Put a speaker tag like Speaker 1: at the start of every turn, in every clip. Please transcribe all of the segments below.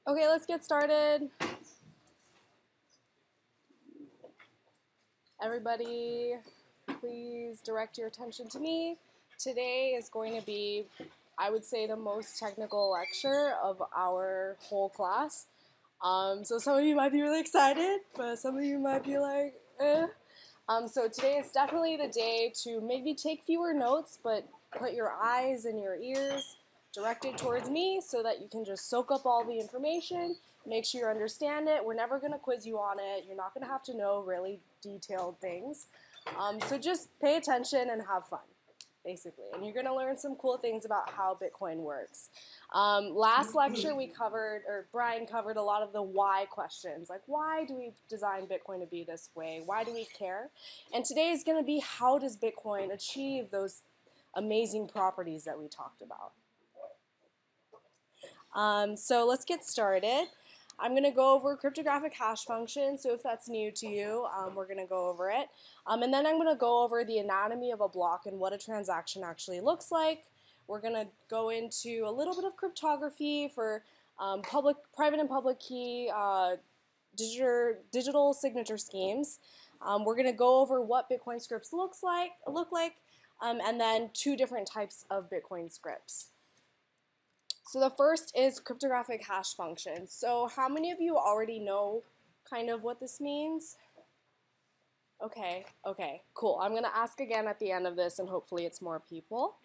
Speaker 1: Okay, let's get started. Everybody, please direct your attention to me. Today is going to be, I would say, the most technical lecture of our whole class. So some of you might be really excited, but some of you might be like, eh. So today is definitely the day to maybe take fewer notes, but put your eyes and your ears directed towards me so that you can just soak up all the information, make sure you understand it. We're never going to quiz you on it. You're not going to have to know really detailed things. So just pay attention and have fun, basically. And you're going to learn some cool things about how Bitcoin works. Last lecture we covered, or Brian covered a lot of the why questions, like why do we design Bitcoin to be this way? Why do we care? And today is going to be how does Bitcoin achieve those amazing properties that we talked about. So let's get started. I'm going to go over cryptographic hash function, so if that's new to you, we're going to go over it. And then I'm going to go over the anatomy of a block and what a transaction actually looks like. We're going to go into a little bit of cryptography for private and public key digital signature schemes. We're going to go over what Bitcoin scripts look like, and then two different types of Bitcoin scripts. So the first is cryptographic hash function. So how many of you already know kind of what this means? Okay, cool. I'm going to ask again at the end of this, and hopefully it's more people.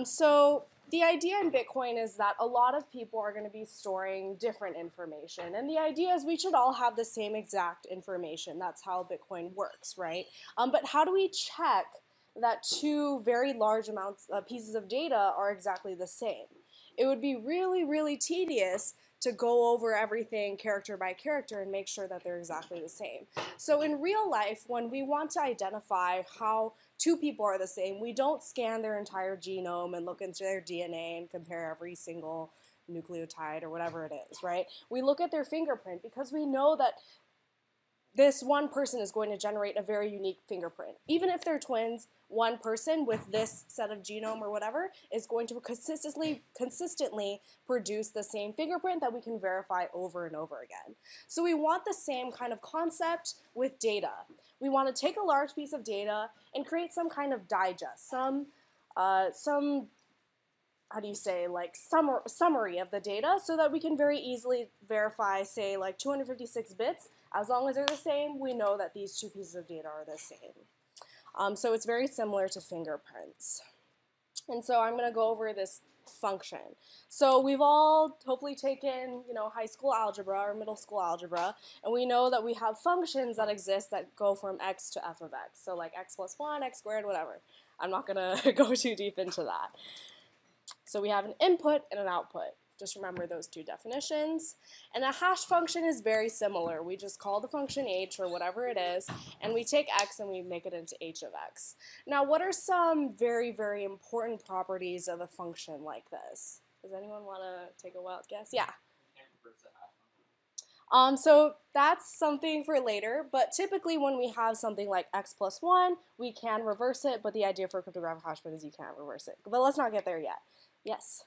Speaker 1: So the idea in Bitcoin is that a lot of people are going to be storing different information. And the idea is we should all have the same exact information. That's how Bitcoin works, right? But how do we check that two very large pieces of data are exactly the same? It would be really, really tedious to go over everything character by character and make sure that they're exactly the same. So in real life, when we want to identify how two people are the same, we don't scan their entire genome and look into their DNA and compare every single nucleotide or whatever it is, right? We look at their fingerprint because we know that this one person is going to generate a very unique fingerprint. Even if they're twins, one person with this set of genome or whatever is going to consistently produce the same fingerprint that we can verify over and over again. So we want the same kind of concept with data. We want to take a large piece of data and create some kind of digest, some how do you say, like summary of the data so that we can very easily verify, say, like 256 bits. As long as they're the same, we know that these two pieces of data are the same. So it's very similar to fingerprints. And so I'm going to go over this function. So we've all hopefully taken, high school algebra or middle school algebra, and we know that we have functions that exist that go from x to f of x. So like x plus 1, x squared, whatever. I'm not going to go too deep into that. So we have an input and an output. Just remember those two definitions. And a hash function is very similar. We just call the function h or whatever it is, and we take x and we make it into h of x. Now, what are some very, very important properties of a function like this? Does anyone want to take a wild guess? Yeah. So that's something for later, but typically when we have something like x plus 1, we can reverse it, but the idea for cryptographic hash function is you can't reverse it. But let's not get there yet. Yes?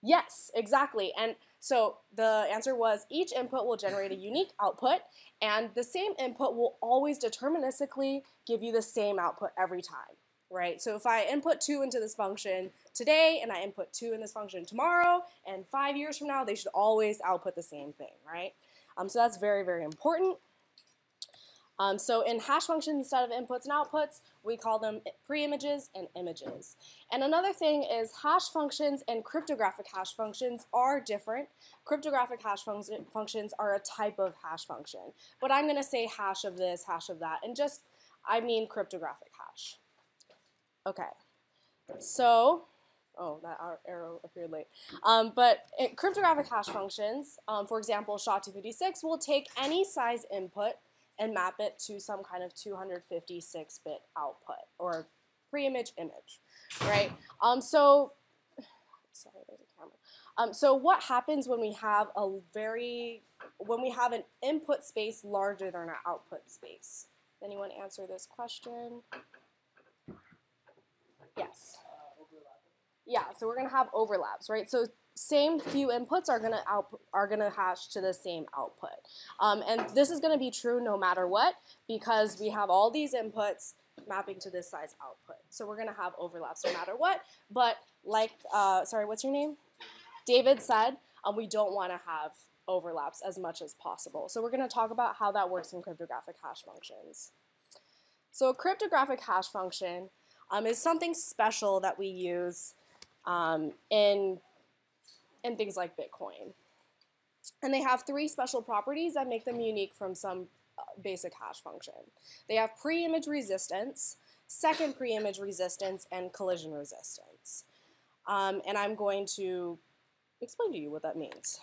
Speaker 1: Yes, exactly. And so the answer was each input will generate a unique output, and the same input will always deterministically give you the same output every time, right? So if I input 2 into this function today, and I input 2 in this function tomorrow, and 5 years from now, they should always output the same thing, right? So that's very, very important. So in hash functions, instead of inputs and outputs, we call them preimages and images. And another thing is hash functions and cryptographic hash functions are different. Cryptographic hash functions are a type of hash function. But I'm going to say hash of this, hash of that, and I mean cryptographic hash. Okay. So, oh, that arrow appeared late. But cryptographic hash functions, for example, SHA-256, will take any size input and map it to some kind of 256-bit output or pre-image image, right? Sorry, there's a camera. So what happens when we have an input space larger than our output space? Anyone answer this question? Yes. Yeah, so we're going to have overlaps, right? So same few inputs are going to hash to the same output. And this is going to be true no matter what, because we have all these inputs mapping to this size output. So we're going to have overlaps no matter what. But like, sorry, what's your name? David said, we don't want to have overlaps as much as possible. So we're going to talk about how that works in cryptographic hash functions. So a cryptographic hash function is something special that we use in things like Bitcoin. And they have three special properties that make them unique from some basic hash function. They have pre-image resistance, second pre-image resistance, and collision resistance. And I'm going to explain to you what that means.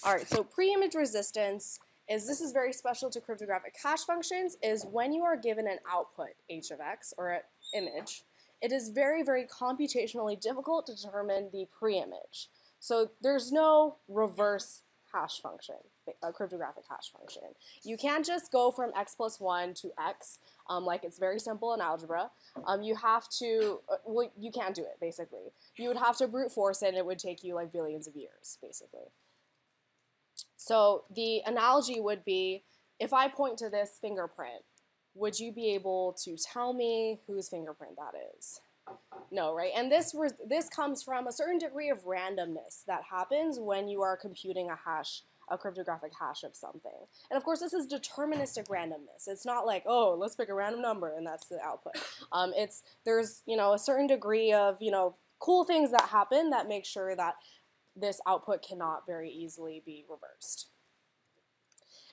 Speaker 1: All right, so pre-image resistance this is very special to cryptographic hash functions, is when you are given an output, h of x, or an image, it is very, very computationally difficult to determine the pre-image. So there's no reverse hash function, a cryptographic hash function. You can't just go from x plus 1 to x, like it's very simple in algebra. You have to, well, you can't do it, basically. You would have to brute force it, and it would take you like billions of years, basically. So the analogy would be, if I point to this fingerprint, would you be able to tell me whose fingerprint that is? No, right? And this comes from a certain degree of randomness that happens when you are computing a cryptographic hash of something. And of course, this is deterministic randomness. It's not like, oh, let's pick a random number and that's the output. There's a certain degree of cool things that happen that make sure that this output cannot very easily be reversed.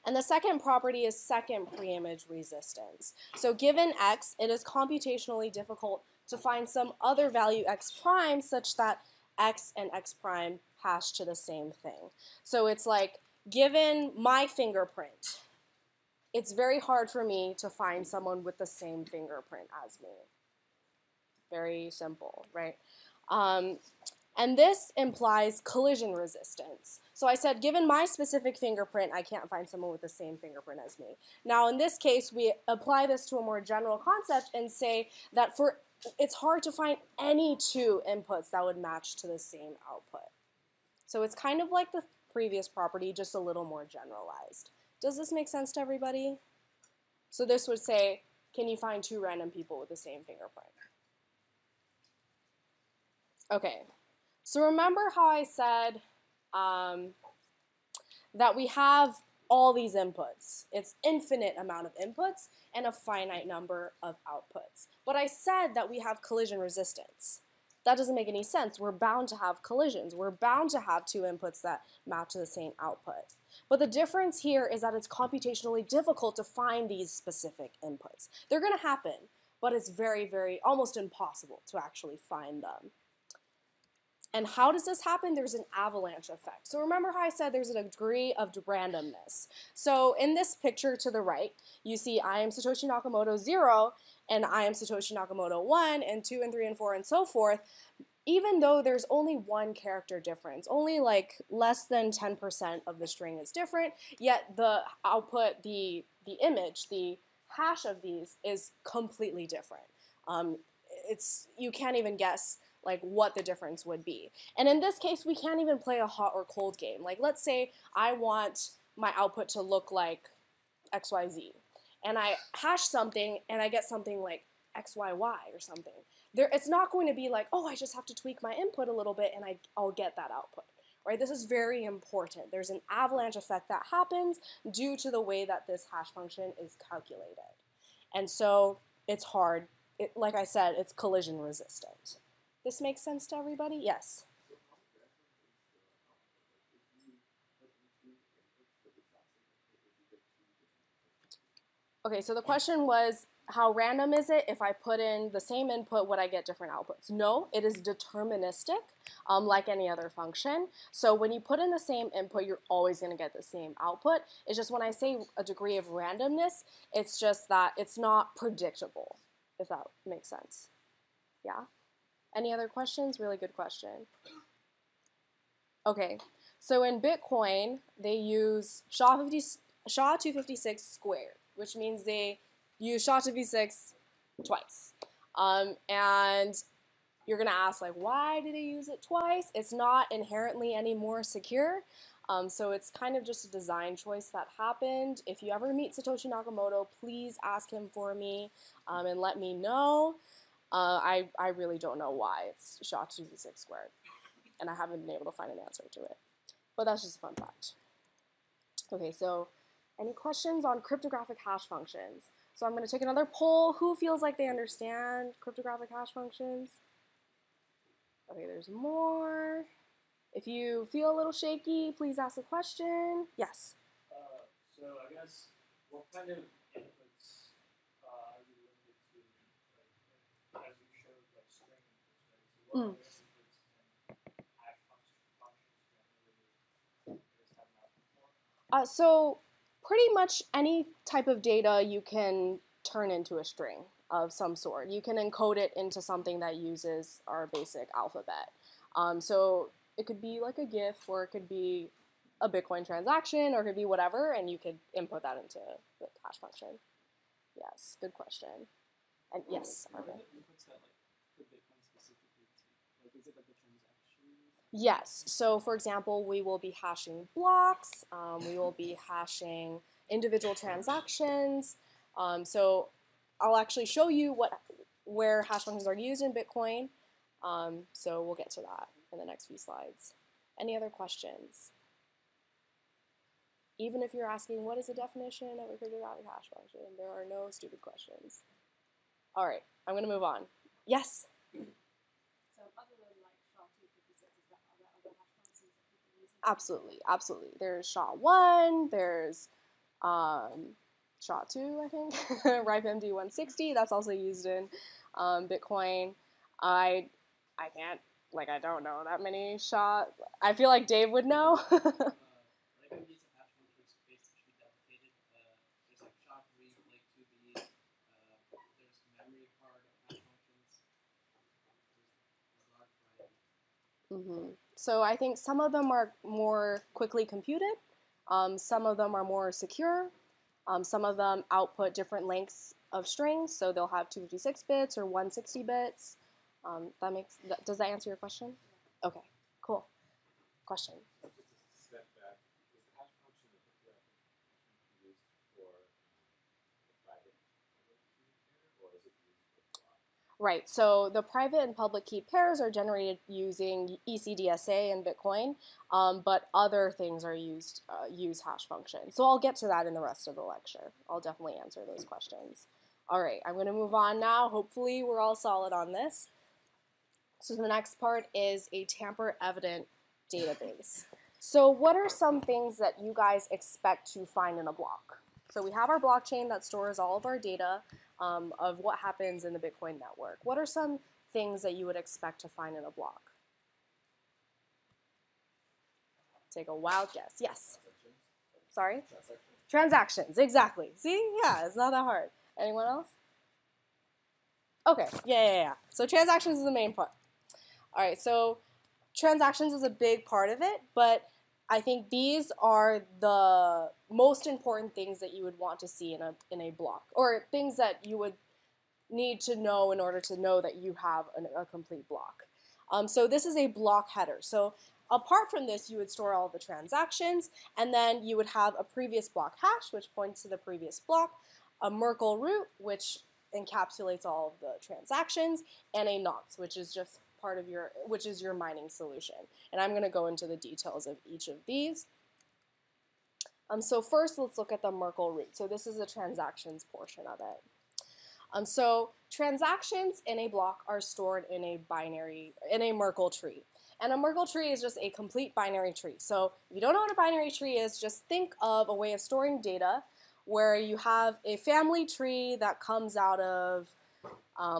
Speaker 1: And the second property is second pre-image resistance. So given x, it is computationally difficult to find some other value x prime such that x and x prime hash to the same thing. So it's like, given my fingerprint, it's very hard for me to find someone with the same fingerprint as me. Very simple, right? And this implies collision resistance. So I said, given my specific fingerprint, I can't find someone with the same fingerprint as me. Now in this case, we apply this to a more general concept and say that it's hard to find any two inputs that would match to the same output. So it's kind of like the previous property, just a little more generalized. Does this make sense to everybody? So this would say, can you find two random people with the same fingerprint? Okay. So remember how I said that we have all these inputs. It's infinite amount of inputs and a finite number of outputs. But I said that we have collision resistance. That doesn't make any sense. We're bound to have collisions. We're bound to have two inputs that map to the same output. But the difference here is that it's computationally difficult to find these specific inputs. They're going to happen, but it's very, very, almost impossible to actually find them. And how does this happen? There's an avalanche effect. So remember how I said there's a degree of randomness. So in this picture to the right, you see I am Satoshi Nakamoto 0, and I am Satoshi Nakamoto 1, and 2, and 3, and 4, and so forth. Even though there's only one character difference, only like less than 10% of the string is different, yet the output, the image, the hash of these is completely different. You can't even guess like what the difference would be. And in this case, we can't even play a hot or cold game. Like let's say I want my output to look like XYZ, and I hash something and I get something like XYY or something. It's not going to be like, oh, I just have to tweak my input a little bit and I'll get that output. Right? This is very important. There's an avalanche effect that happens due to the way that this hash function is calculated. And so it's hard. Like I said, it's collision resistant. This makes sense to everybody? Yes? Okay, so the question was, how random is it? If I put in the same input, would I get different outputs? No, it is deterministic, like any other function. So when you put in the same input, you're always going to get the same output. It's just when I say a degree of randomness, it's just that it's not predictable, if that makes sense. Yeah? Any other questions? Really good question. Okay, so in Bitcoin, they use SHA-256 squared, which means they use SHA-256 twice. And You're going to ask, like, why did he use it twice? It's not inherently any more secure. So it's kind of just a design choice that happened. If you ever meet Satoshi Nakamoto, please ask him for me and let me know. I really don't know why it's SHA-256 squared, and I haven't been able to find an answer to it. But that's just a fun fact. Okay, so any questions on cryptographic hash functions? So I'm going to take another poll. Who feels like they understand cryptographic hash functions? Okay, there's more. If you feel a little shaky, please ask a question. Yes?
Speaker 2: So I guess what kind of inputs are you limited to, like, as you showed, like string inputs, right? So what other inputs can hash functions generally have mapping for?
Speaker 1: So pretty much any type of data you can turn into a string of some sort. You can encode it into something that uses our basic alphabet. So it could be like a GIF, or it could be a Bitcoin transaction, or it could be whatever, and you could input that into the hash function. Yes, good question. And yes, Arvin.
Speaker 2: Inputs that, like, for Bitcoin specifically, like, is it like the transaction?
Speaker 1: Yes. So for example, we will be hashing blocks. We will be hashing individual transactions. So I'll actually show you where hash functions are used in Bitcoin. So we'll get to that in the next few slides. Any other questions? Even if you're asking, what is the definition of a cryptographic hash function? There are no stupid questions. All right, I'm going to move on. Yes?
Speaker 3: So other than like SHA-256, is that other hash functions that people use?
Speaker 1: Absolutely, absolutely. There's SHA-1, there's SHA-2, I think, RYPMD 160. That's also used in Bitcoin. I can't, like, I don't know that many SHA. I feel like Dave would know.
Speaker 2: RYPMD is a hash function that's basically deprecated. There's like SHA-3, like 2B. There's memory card hash functions. There's a large variety.
Speaker 1: So I think some of them are more quickly computed. Some of them are more secure. Some of them output different lengths of strings, so they'll have 256 bits or 160 bits. Does that answer your question? Okay, cool. Question?
Speaker 4: Just a step back, is the hash function a cryptographic used for the private public key pair, or is it used for block?
Speaker 1: Right, so the private and public key pairs are generated using ECDSA in Bitcoin, but other things are use hash functions. So I'll get to that in the rest of the lecture. I'll definitely answer those questions. All right, I'm going to move on now. Hopefully we're all solid on this. So the next part is a tamper-evident database. So what are some things that you guys expect to find in a block? So we have our blockchain that stores all of our data of what happens in the Bitcoin network. What are some things that you would expect to find in a block? Take a wild guess. Yes? Sorry? Transactions, exactly. See? Yeah, it's not that hard. Anyone else? Okay, yeah. So transactions is the main part. All right, so transactions is a big part of it, but I think these are the most important things that you would want to see in a block, or things that you would need to know in order to know that you have a complete block. So this is a block header. So apart from this, you would store all the transactions, and then you would have a previous block hash, which points to the previous block, a Merkle root, which encapsulates all of the transactions, and a nonce, which is just part of your mining solution. And I'm going to go into the details of each of these. So first, let's look at the Merkle root. So this is the transactions portion of it. So transactions in a block are stored in a Merkle tree. And a Merkle tree is just a complete binary tree. So if you don't know what a binary tree is, just think of a way of storing data where you have a family tree that comes out of,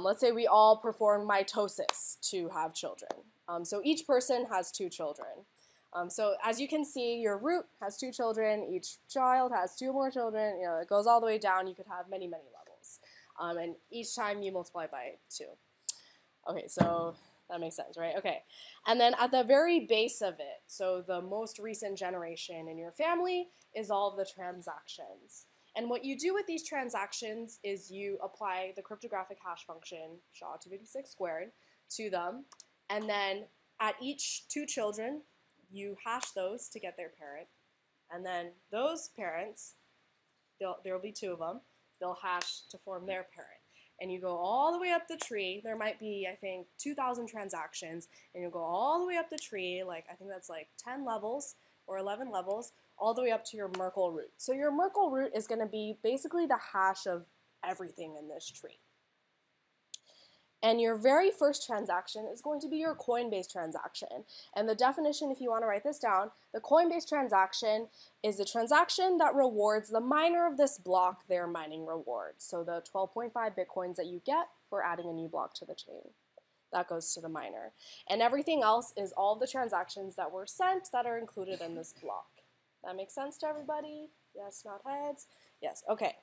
Speaker 1: let's say we all perform mitosis to have children. So each person has 2 children. So as you can see, your root has 2 children, each child has 2 more children, it goes all the way down, you could have many, many levels. And each time you multiply by 2. Okay, so that makes sense, right? Okay, and then at the very base of it, so the most recent generation in your family is all of the transactions. And what you do with these transactions is you apply the cryptographic hash function, SHA-256 squared, to them, and then at each 2 children, you hash those to get their parent, and then those parents, there will be 2 of them, they'll hash to form their parent. And you go all the way up the tree. There might be, I think, 2,000 transactions, and you'll go all the way up the tree, like I think that's like 10 levels or 11 levels, all the way up to your Merkle root. So your Merkle root is going to be basically the hash of everything in this tree. And your very first transaction is going to be your Coinbase transaction. And the definition, if you want to write this down, the Coinbase transaction is a transaction that rewards the miner of this block their mining reward. So the 12.5 Bitcoins that you get for adding a new block to the chain. That goes to the miner. And everything else is all the transactions that were sent that are included in this block. That makes sense to everybody? Yes, not heads? Yes, okay.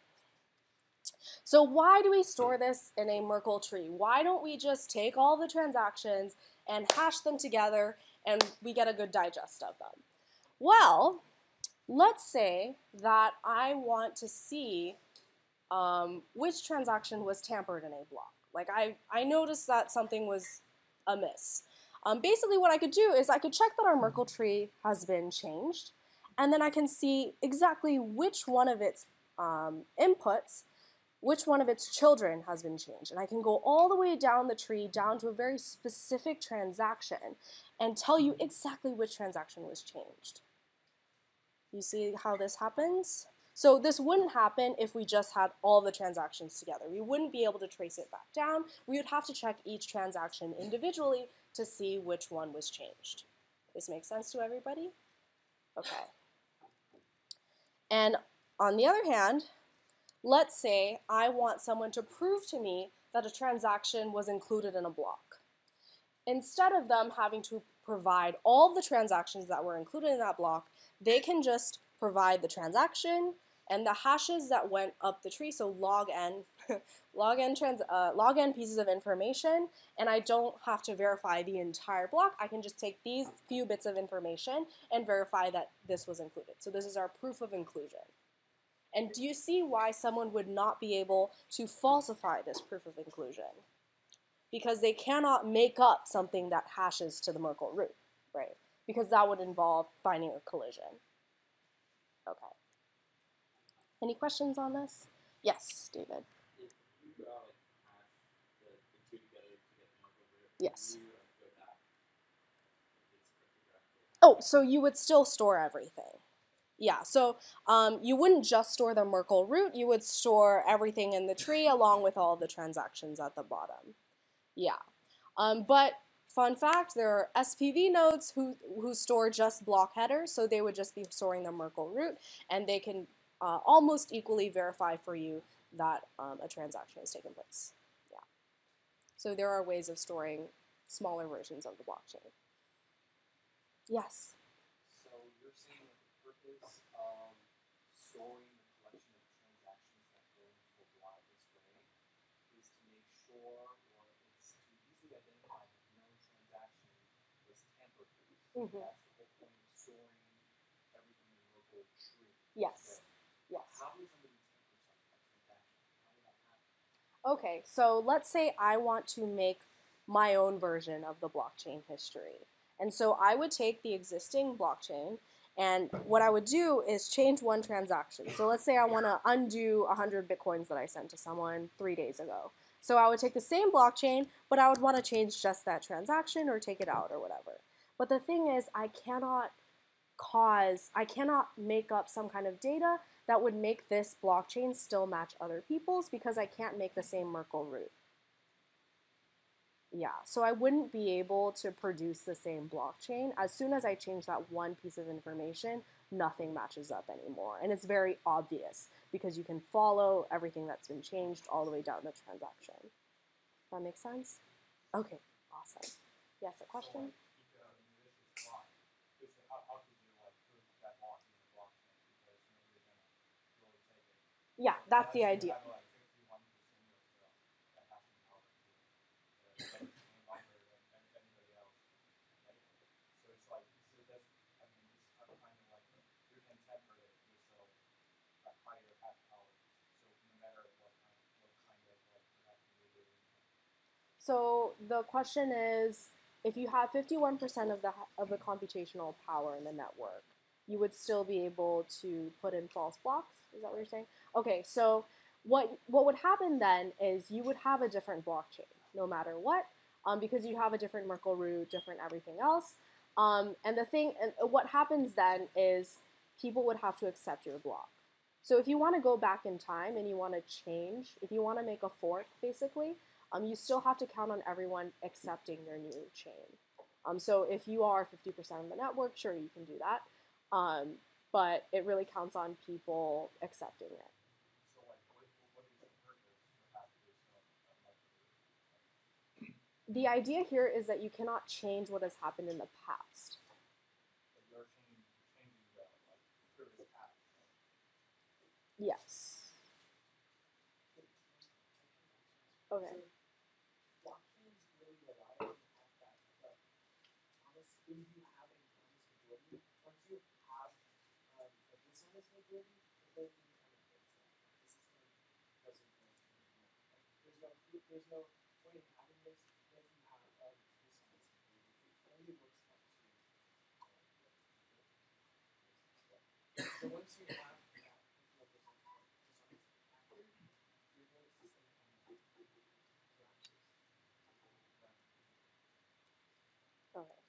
Speaker 1: So why do we store this in a Merkle tree? Why don't we just take all the transactions and hash them together and we get a good digest of them? Well, let's say that I want to see which transaction was tampered in a block. Like I noticed that something was amiss. Basically what I could do is I could check that our Merkle tree has been changed, and then I can see exactly which one of its inputs, which one of its children has been changed. And I can go all the way down the tree, down to a very specific transaction, and tell you exactly which transaction was changed. You see how this happens? So this wouldn't happen if we just had all the transactions together. We wouldn't be able to trace it back down. We would have to check each transaction individually to see which one was changed. This makes sense to everybody? Okay. And on the other hand, let's say I want someone to prove to me that a transaction was included in a block. Instead of them having to provide all the transactions that were included in that block, they can just provide the transaction and the hashes that went up the tree, so log n, log n pieces of information, and I don't have to verify the entire block. I can just take these few bits of information and verify that this was included. So this is our proof of inclusion. And do you see why someone would not be able to falsify this proof of inclusion? Because they cannot make up something that hashes to the Merkle root, right? Because that would involve finding a collision. Okay. Any questions on this? Yes, David.
Speaker 4: If you hash the 2 together to get the Merkle root,
Speaker 1: Yes.
Speaker 4: you go back if it's cryptographic.
Speaker 1: Oh, so you would still store everything. Yeah, so you wouldn't just store the Merkle root, you would store everything in the tree along with all the transactions at the bottom. Yeah, but fun fact, there are SPV nodes who store just block headers, so they would just be storing the Merkle root, and they can almost equally verify for you that a transaction has taken place. Yeah. So there are ways of storing smaller versions of the blockchain. Yes?
Speaker 2: So you're saying that the purpose of storing the collection of transactions that go into a block this way is to make sure, or it's to easily identify that no transaction was tampered with.
Speaker 1: Mm-hmm.
Speaker 2: That's the whole point of storing everything in a local tree.
Speaker 1: Yes. Yes.
Speaker 2: How would somebody tamper a transaction? How would that happen?
Speaker 1: Okay, so let's say I want to make my own version of the blockchain history. And so I would take the existing blockchain, and what I would do is change one transaction. So let's say I want to undo 100 Bitcoins that I sent to someone 3 days ago. So I would take the same blockchain, but I would want to change just that transaction or take it out or whatever. But the thing is, I cannot make up some kind of data that would make this blockchain still match other people's because I can't make the same Merkle root. Yeah, so I wouldn't be able to produce the same blockchain. As soon as I change that one piece of information, nothing matches up anymore. And it's very obvious because you can follow everything that's been changed all the way down the transaction. That makes sense? Okay, awesome. Yes, a question?
Speaker 2: Keep it in this block. How could you prove that block is a blockchain? Because nobody's gonna really take it.
Speaker 1: Yeah, that's the idea.
Speaker 2: Have, like, 51% of the hashing power to anybody else. Right? So it's like, so that's, I mean, this kind of like, you can temper it with a higher hash power. So no matter what kind of production you're doing.
Speaker 1: So the question is, if you have 51% of the computational power in the network, you would still be able to put in false blocks? Is that what you're saying? Okay, so what would happen then is you would have a different blockchain, no matter what, because you have a different Merkle root, different everything else. And what happens then is people would have to accept your block. So if you want to go back in time and you want to change, if you want to make a fork, basically, you still have to count on everyone accepting your new chain. So if you are 50% of the network, sure, you can do that. But it really counts on people accepting it.
Speaker 2: So, like, what is the purpose of having this?
Speaker 1: The idea here is that you cannot change what has happened in the past.
Speaker 2: But you're changing the previous path.
Speaker 1: Yes. Okay.
Speaker 2: Blockchains really rely on the fact that honestly, you have a honest majority. Once you have a dishonest majority, the whole thing kind of breaks down. The system doesn't work anymore. Like, there's no point in having this if you have a dishonest majority. It only works up to so once you have that 51% dishonest factor, your whole system kind of collapses.
Speaker 1: Okay.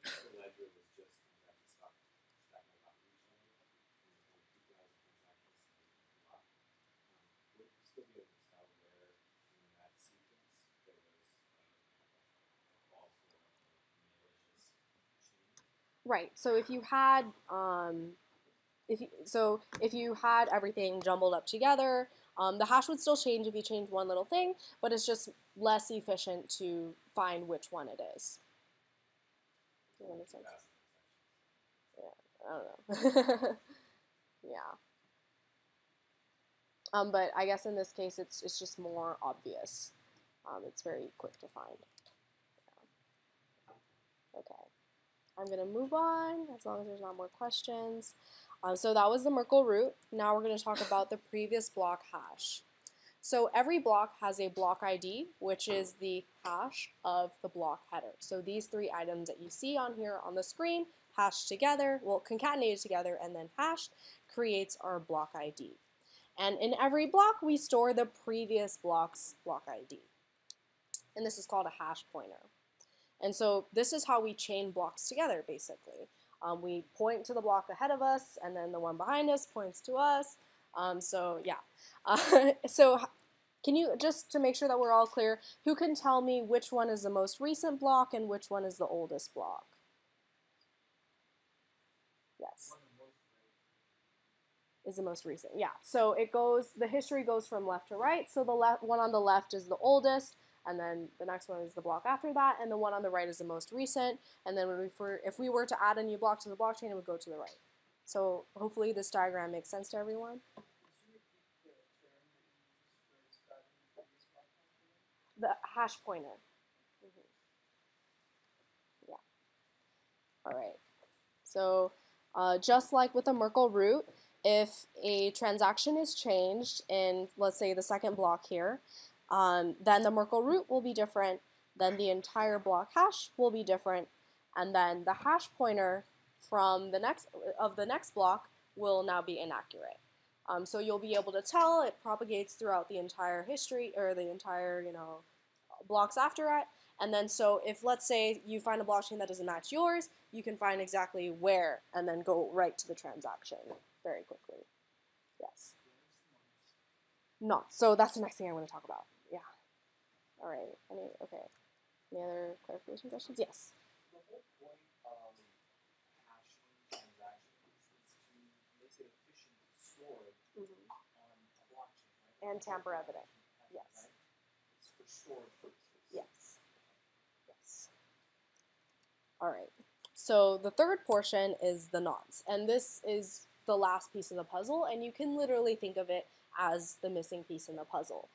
Speaker 4: If the ledger was just transactions stacking on top of each other, and there's only 2,000 transactions in a block, would you still be able to tell where in that sequence there was a false or malicious change?
Speaker 1: Right. So if you had if you had everything jumbled up together, the hash would still change if you change one little thing, but it's just less efficient to find which one it is. Does that make sense? Yeah, I don't know. Yeah. But I guess in this case, it's just more obvious. It's very quick to find. Yeah. Okay. I'm going to move on as long as there's not more questions. So that was the Merkle root. Now we're going to talk about the previous block hash. So every block has a block ID, which is the hash of the block header. So these three items that you see on here on the screen, hashed together, well, concatenated together and then hashed, creates our block ID. And in every block, we store the previous block's block ID. And this is called a hash pointer. And so this is how we chain blocks together, basically. We point to the block ahead of us, and then the one behind us points to us. So yeah. So can you, just to make sure that we're all clear, who can tell me which one is the most recent block and which one is the oldest block? Yes. Is the most recent. Yeah. So it goes, the history goes from left to right. So the one on the left is the oldest, and then the next one is the block after that, and the one on the right is the most recent. And then if we were to add a new block to the blockchain, it would go to the right. So hopefully this diagram makes sense to everyone. The hash pointer. Yeah. All right. So just like with a Merkle root, if a transaction is changed in, let's say, the second block here, then the Merkle root will be different, then the entire block hash will be different, and then the hash pointer from the next block will now be inaccurate. So you'll be able to tell it propagates throughout the entire history, or the entire, blocks after it. And then so if, let's say, you find a blockchain that doesn't match yours, you can find exactly where and then go right to the transaction very quickly. Yes. Not. So that's the next thing I want to talk about. Yeah. All right. Okay. Any other clarification questions? Yes.
Speaker 2: The whole point of hashing transactions is to make it efficient to store it on a blockchain, right?
Speaker 1: And tamper evident. Yes.
Speaker 2: Right? It's for storage purposes.
Speaker 1: Yes. Yes. All right. So the third portion is the nonce, and this is the last piece of the puzzle, and you can literally think of it as the missing piece in the puzzle.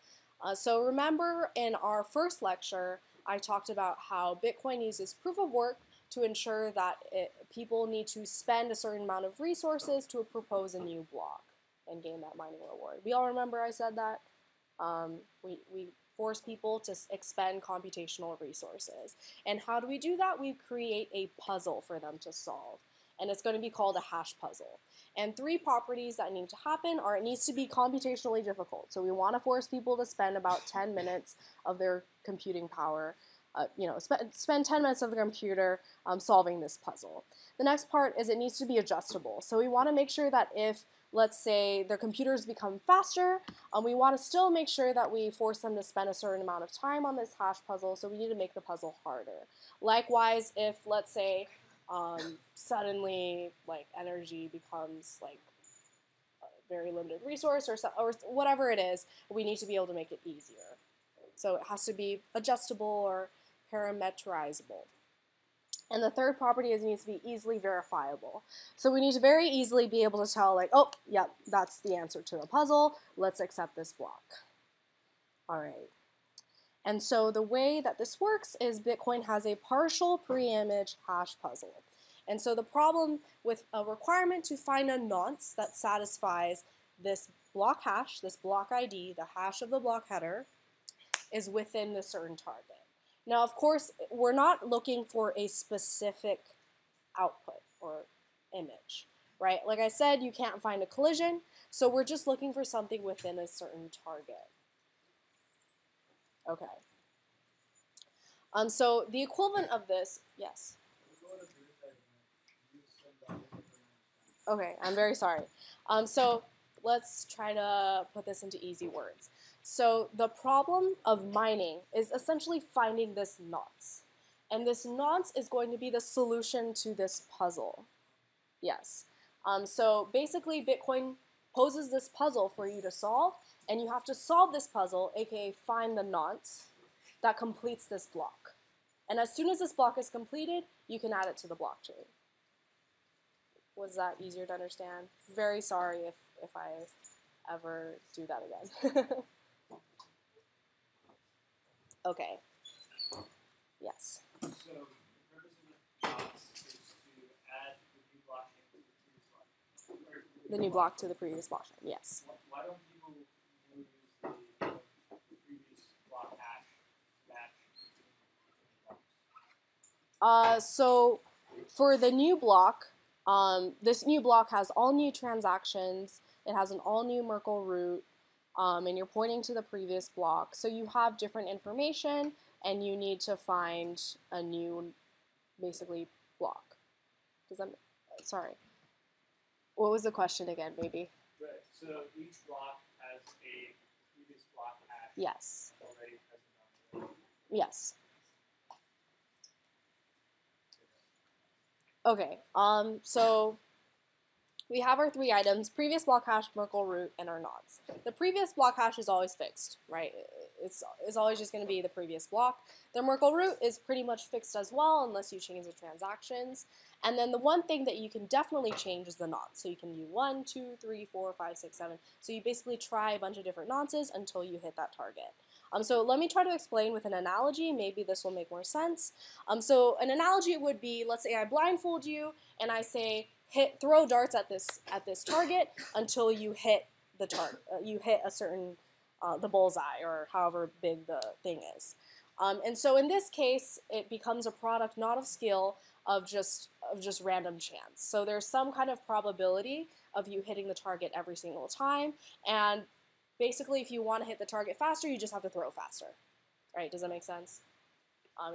Speaker 1: So remember in our first lecture, I talked about how Bitcoin uses proof of work to ensure that people need to spend a certain amount of resources to propose a new block and gain that mining reward. We all remember I said that? We force people to expend computational resources. And how do we do that? We create a puzzle for them to solve. And it's going to be called a hash puzzle. And 3 properties that need to happen are it needs to be computationally difficult. So we want to force people to spend about 10 minutes of their computing power, spend 10 minutes of the computer solving this puzzle. The next part is it needs to be adjustable. So we want to make sure that if, let's say, their computers become faster, we want to still make sure that we force them to spend a certain amount of time on this hash puzzle, so we need to make the puzzle harder. Likewise, if, let's say, suddenly, like, energy becomes, like, a very limited resource or whatever it is, we need to be able to make it easier. So it has to be adjustable or parameterizable. And the third property is it needs to be easily verifiable. So we need to very easily be able to tell, like, oh, yep, that's the answer to the puzzle. Let's accept this block. All right. And so the way that this works is Bitcoin has a partial pre-image hash puzzle. And so the problem with a requirement to find a nonce that satisfies this block hash, this block ID, the hash of the block header, is within the certain target. Now, of course, we're not looking for a specific output or image, right? Like I said, you can't find a collision, so we're just looking for something within a certain target. Okay. So the equivalent of this, yes? Okay, I'm very sorry. So let's try to put this into easy words. So the problem of mining is essentially finding this nonce. And this nonce is going to be the solution to this puzzle. Yes. So basically Bitcoin poses this puzzle for you to solve, and you have to solve this puzzle, aka find the nonce, that completes this block. And as soon as this block is completed, you can add it to the blockchain. Was that easier to understand? Very sorry if I ever do that again. Okay. Yes.
Speaker 2: So the purpose of the nonce is to add the new blockchain to the previous blockchain.
Speaker 1: The new block to the previous blockchain, yes.
Speaker 2: Why don't people use the previous block hash match between blocks?
Speaker 1: So for the new block, this new block has all new transactions. It has an all new Merkle root, and you're pointing to the previous block. So you have different information, and you need to find a new, basically, block. Does that? Sorry. What was the question again, baby?
Speaker 2: Right. So each block has a previous block hash.
Speaker 1: Yes.
Speaker 2: Already present on it.
Speaker 1: Yes. Okay, so we have our 3 items: previous block hash, Merkle root, and our nonce. The previous block hash is always fixed, right? It's always just going to be the previous block. The Merkle root is pretty much fixed as well, unless you change the transactions. And then the one thing that you can definitely change is the nonce. So you can do 1, 2, 3, 4, 5, 6, 7. So you basically try a bunch of different nonces until you hit that target. So let me try to explain with an analogy. Maybe this will make more sense. So an analogy would be, let's say I blindfold you and I say, throw darts at this target until you hit the target. You hit a certain the bullseye, or however big the thing is. And so in this case, it becomes a product not of skill, of just random chance. So there's some kind of probability of you hitting the target every single time, and basically, if you want to hit the target faster, you just have to throw faster, right? Does that make sense?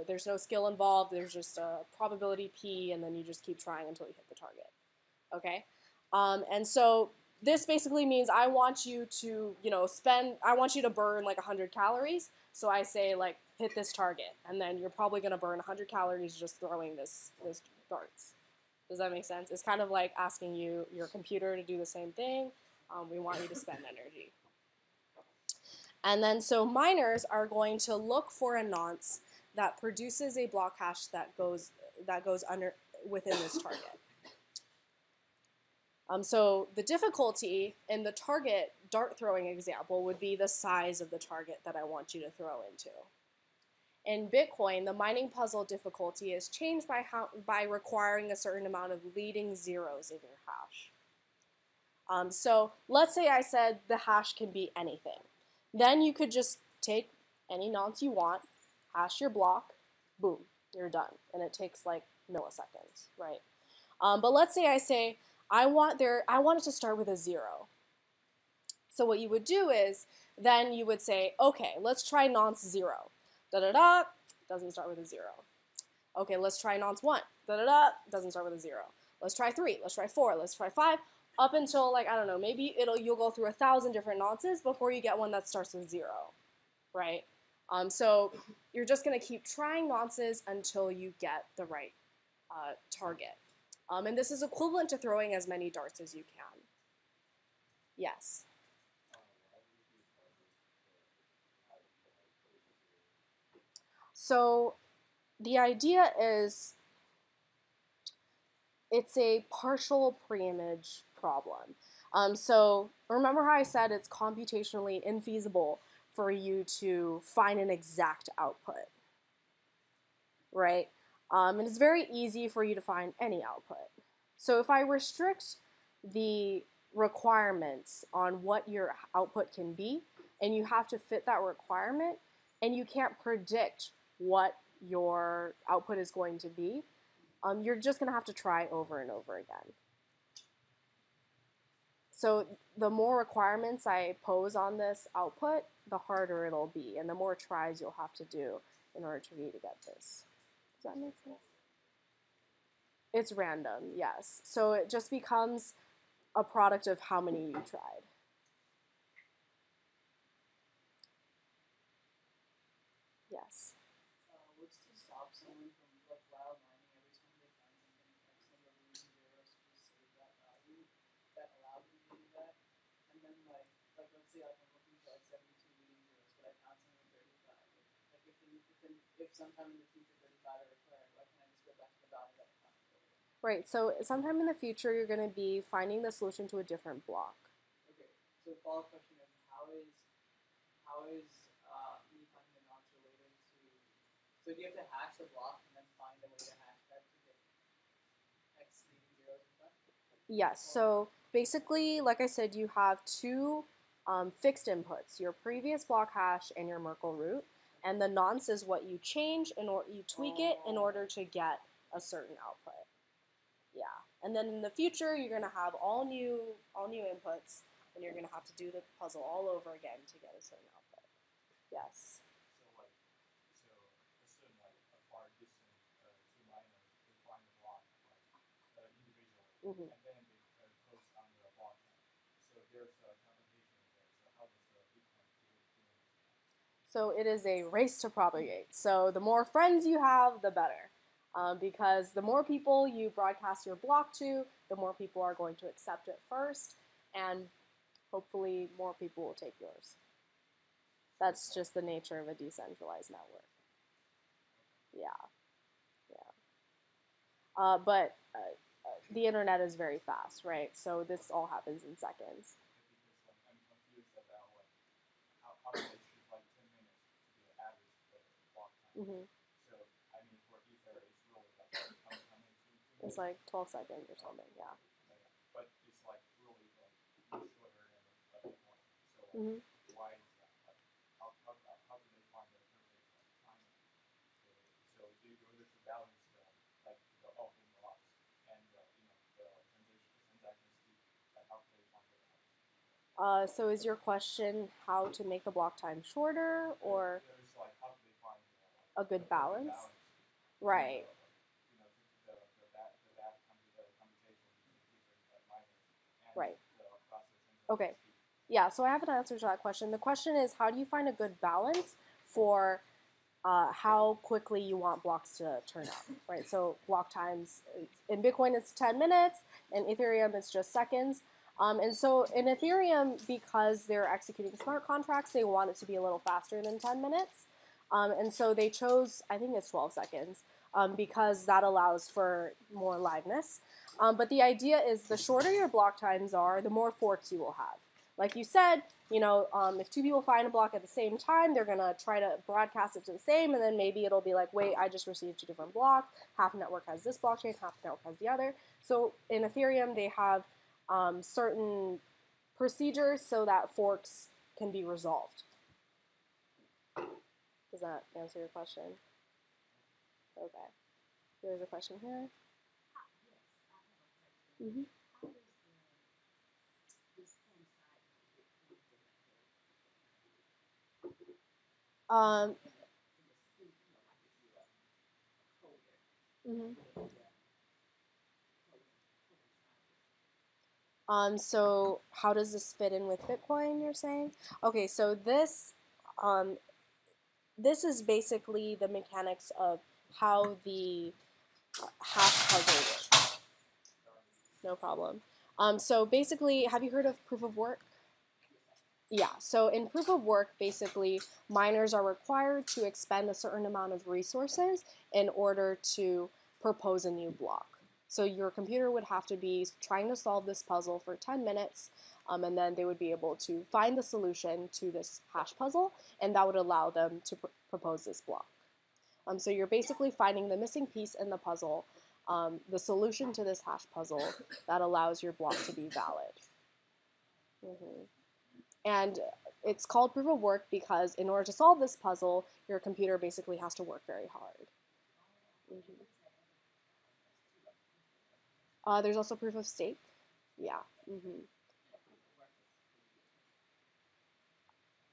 Speaker 1: There's no skill involved. There's just a probability P, and then you just keep trying until you hit the target, okay? And so this basically means I want you to, I want you to burn like 100 calories. So I say, like, hit this target, and then you're probably going to burn 100 calories just throwing this darts. Does that make sense? It's kind of like asking your computer to do the same thing. We want you to spend energy. And then so miners are going to look for a nonce that produces a block hash that goes within this target. So the difficulty in the target dart throwing example would be the size of the target that I want you to throw into. In Bitcoin, the mining puzzle difficulty is changed by requiring a certain amount of leading zeros in your hash. So let's say I said the hash can be anything. Then you could just take any nonce you want, hash your block, boom, you're done. And it takes like milliseconds, right? But let's say I want it to start with a 0. So what you would do is then you would say, okay, let's try nonce 0. Da-da-da, doesn't start with a 0. Okay, let's try nonce 1. Da-da-da, doesn't start with a 0. Let's try 3, let's try 4, let's try 5, up until, like, I don't know, maybe you'll go through 1,000 different nonces before you get one that starts with 0, right? So you're just going to keep trying nonces until you get the right target. And this is equivalent to throwing as many darts as you can. Yes? So the idea is it's a partial preimage problem. So remember how I said it's computationally infeasible for you to find an exact output, right? And it's very easy for you to find any output. So if I restrict the requirements on what your output can be, and you have to fit that requirement, and you can't predict what your output is going to be, you're just going to have to try over and over again. So the more requirements I pose on this output, the harder it'll be, and the more tries you'll have to do in order for you to get this. Does that make sense? It's random, yes. So it just becomes a product of how many you tried. Yes.
Speaker 2: What's to stop someone from like wild mining every time they find something X number of zeros to just save that value that allowed them to do that? And then like let's say like I'm looking for like 72 leading zeros, but I found something with 35. Like if sometime in the future 35 are required, why can't I just go back to the value that I found earlier?
Speaker 1: Right, so sometime in the future you're going to be finding the solution to a different block.
Speaker 2: Okay, so the follow-up question is how is me finding the nonce related to, so do you have to hash the block and then find a way to hash that to get X leading zeros in front?
Speaker 1: Yes, so basically, like I said, you have two fixed inputs, your previous block hash and your Merkle root, and the nonce is what you change you tweak it in order to get a certain output. Yeah, and then in the future, you're going to have all new inputs, and you're going to have to do the puzzle all over again to get a certain output. Yes.
Speaker 4: So assume like a far distant two miners, they find a block like individually, and then they post on the block. So there's a complication there. So how does the Bitcoin do it?
Speaker 1: So it is a race to propagate. So the more friends you have, the better. Because the more people you broadcast your block to, the more people are going to accept it first, and hopefully more people will take yours. That's just the nature of a decentralized network. Yeah. But the internet is very fast, right? So this all happens in seconds.
Speaker 4: Because I'm confused about how they should like 10 minutes to be the average block time.
Speaker 1: Mm-hmm.
Speaker 4: So I mean for Ether it's really like how many
Speaker 1: It's like 12 seconds or something, yeah.
Speaker 4: But it's like really like much shorter than Bitcoin. So like,
Speaker 1: Mm-hmm.
Speaker 4: why is that? Like how do they find the perfect timing? So there's a balance like the open blocks and the transaction speed. Like how can they find the balance?
Speaker 1: So is your question how to make the block time shorter, or
Speaker 4: There's like how do they find
Speaker 1: a good balance? Right. Right. Okay. Yeah, so I have an answer to that question. The question is, how do you find a good balance for how quickly you want blocks to turn out, right? So block times, in Bitcoin it's 10 minutes, in Ethereum it's just seconds. And so in Ethereum, because they're executing smart contracts, they want it to be a little faster than 10 minutes. And so they chose, I think it's 12 seconds, because that allows for more liveness. But the idea is the shorter your block times are, the more forks you will have. Like you said, you know, if two people find a block at the same time, they're going to try to broadcast it to the same, and then maybe it'll be like, wait, I just received two different blocks. Half the network has this blockchain, half the network has the other. So in Ethereum, they have certain procedures so that forks can be resolved. Does that answer your question? Okay. There's a question here. Mm-hmm. So how does this fit in with Bitcoin, you're saying? Okay, so this is basically the mechanics of how the hash puzzle works. No problem. So basically, have you heard of proof of work? Yeah, so in proof of work, basically, miners are required to expend a certain amount of resources in order to propose a new block. So your computer would have to be trying to solve this puzzle for 10 minutes, and then they would be able to find the solution to this hash puzzle, and that would allow them to propose this block. So you're basically finding the missing piece in the puzzle, the solution to this hash puzzle that allows your block to be valid. And it's called proof of work because in order to solve this puzzle, your computer basically has to work very hard. There's also proof of stake. Yeah.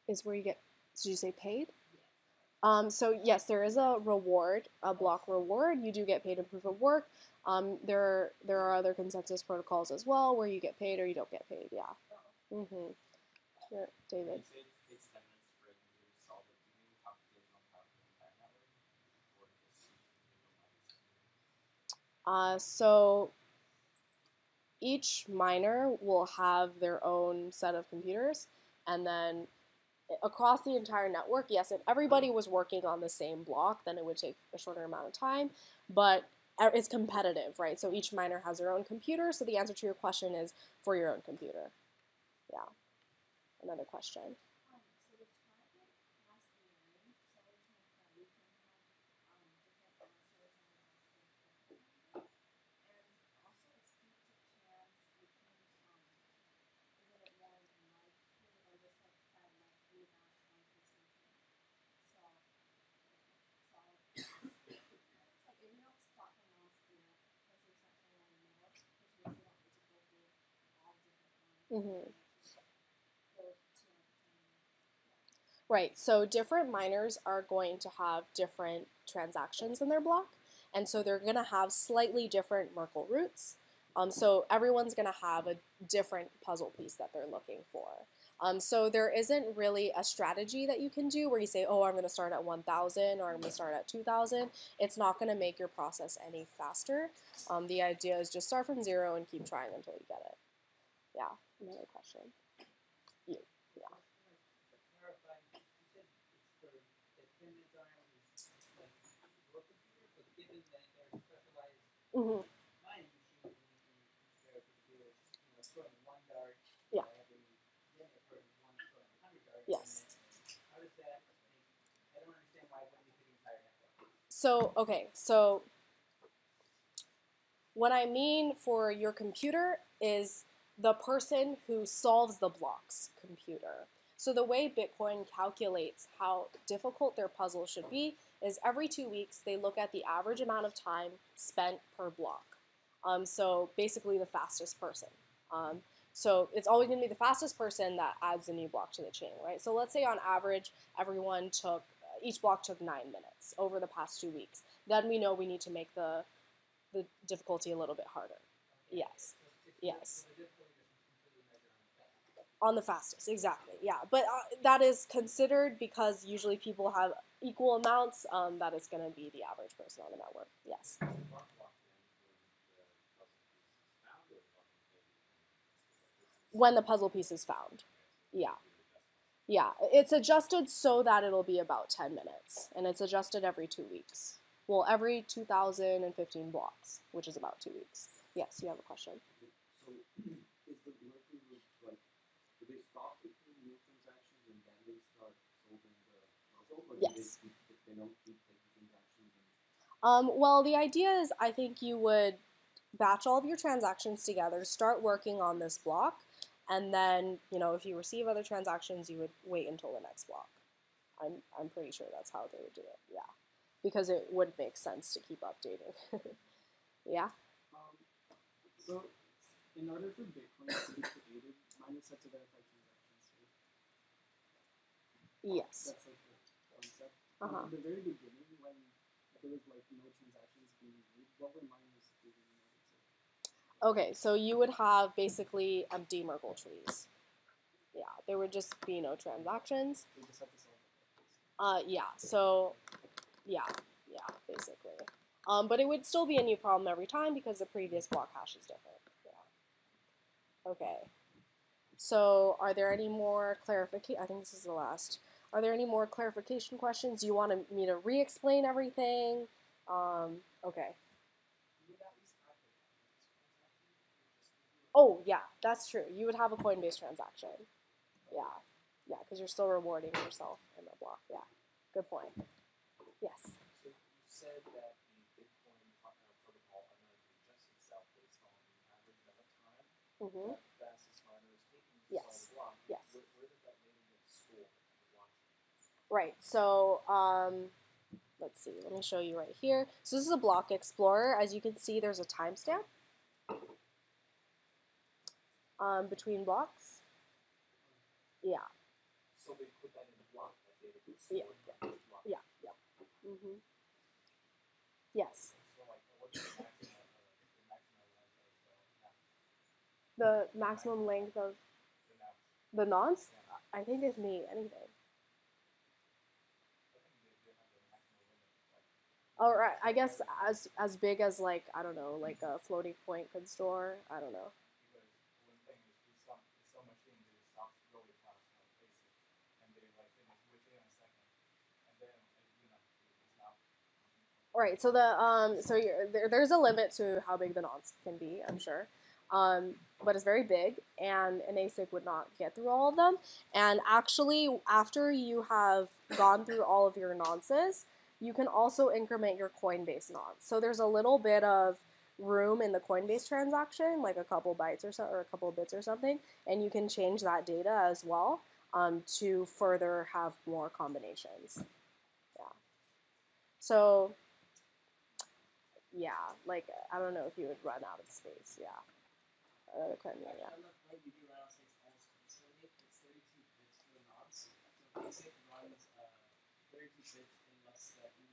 Speaker 1: Is where you get, did you say paid? So yes, there is a reward, a block reward. You do get paid in proof of work. There are other consensus protocols as well where you get paid or you don't get paid. Yeah. Sure, David.
Speaker 4: You say it's 10 minutes for a computer to solve it. Do you mean calculating on top of the entire network, or just
Speaker 1: So each miner will have their own set of computers, and then across the entire network, yes, if everybody was working on the same block, then it would take a shorter amount of time, but it's competitive, right? So each miner has their own computer, so the answer to your question is for your own computer. Yeah. Another question. Right, so different miners are going to have different transactions in their block, and so they're going to have slightly different Merkle roots. So everyone's going to have a different puzzle piece that they're looking for. So there isn't really a strategy that you can do where you say, oh, I'm going to start at 1,000 or I'm going to start at 2,000. It's not going to make your process any faster. The idea is just start from 0 and keep trying until you get it. Yeah, another question. You, yeah. Yeah. Yes. So, okay, so what I mean for your computer is the person who solves the block's computer. So the way Bitcoin calculates how difficult their puzzle should be is every 2 weeks they look at the average amount of time spent per block. So basically the fastest person. So it's always going to be the fastest person that adds a new block to the chain, right? So let's say on average each block took 9 minutes over the past 2 weeks. Then we know we need to make the difficulty a little bit harder. Yes. Yes. On the fastest, exactly. Yeah, but that is considered because usually people have equal amounts. That is going to be the average person on the network. Yes. When the puzzle piece is found. Yeah. Yeah, it's adjusted so that it'll be about 10 minutes, and it's adjusted every 2 weeks. Well, every 2,015 blocks, which is about 2 weeks. Yes, you have a question.
Speaker 4: So, is the Merkle root, like, do they stop taking new transactions and then they start solving the puzzle? Or
Speaker 1: yes.
Speaker 4: They don't keep taking transactions?
Speaker 1: Well, the idea is I think you would batch all of your transactions together, start working on this block, and then, if you receive other transactions, you would wait until the next block. I'm pretty sure that's how they would do it. Yeah, because it would make sense to keep updating. Yeah.
Speaker 5: So, in order for Bitcoin to be created, miners have to verify transactions, right?
Speaker 1: Yes.
Speaker 5: That's like the concept.
Speaker 1: Uh-huh.
Speaker 5: In the very beginning, when there was like no transactions being made, what were miners doing in order to?
Speaker 1: Okay, so you would have basically empty Merkle trees. Yeah, there would just be no transactions.
Speaker 5: They just have to solve the case.
Speaker 1: Yeah, so, yeah, basically. But it would still be a new problem every time because the previous block hash is different. Yeah. Okay. So, are there any more clarification? I think this is the last. Are there any more clarification questions? Do you want me to re-explain everything? Okay. Oh, yeah, that's true. You would have a Coinbase transaction. Yeah, because you're still rewarding yourself in the block. Yeah, good point. Yes.
Speaker 4: So you said that the Bitcoin protocol automatically adjusts itself based on the average amount of time that the fastest miner is taking to solve the block.
Speaker 1: Yes.
Speaker 4: Where does that data get stored on the blockchain?
Speaker 1: Right. So let's see. Let me show you right here. So this is a block explorer. As you can see, there's a timestamp between blocks. Yeah.
Speaker 4: So they put that in the block, that data gets
Speaker 1: Yeah.
Speaker 4: stored in the block.
Speaker 1: Yeah. Yes.
Speaker 4: So like, what's the maximum
Speaker 1: The maximum length of
Speaker 4: the nonce?
Speaker 1: the nonce, I think it can be anything.
Speaker 4: I think they have the maximum limit.
Speaker 1: All right. I guess as big as like I don't know, like a floating point could store. I don't know.
Speaker 4: Because one thing is so much things that it stops really fast on basic, and they like finish within a second, and then it's not.
Speaker 1: All right. So there's a limit to how big the nonce can be. I'm sure. But it's very big, and an ASIC would not get through all of them. And actually, after you have gone through all of your nonces, you can also increment your Coinbase nonce. So there's a little bit of room in the Coinbase transaction, like a couple bytes or a couple bits or something, and you can change that data as well to further have more combinations. Yeah. So, yeah, like I don't know if you would run out of space. Yeah. Yeah.
Speaker 5: On the play, you do run out space almost constantly. It's 32 bits for the nods. So basic runs 32 bits in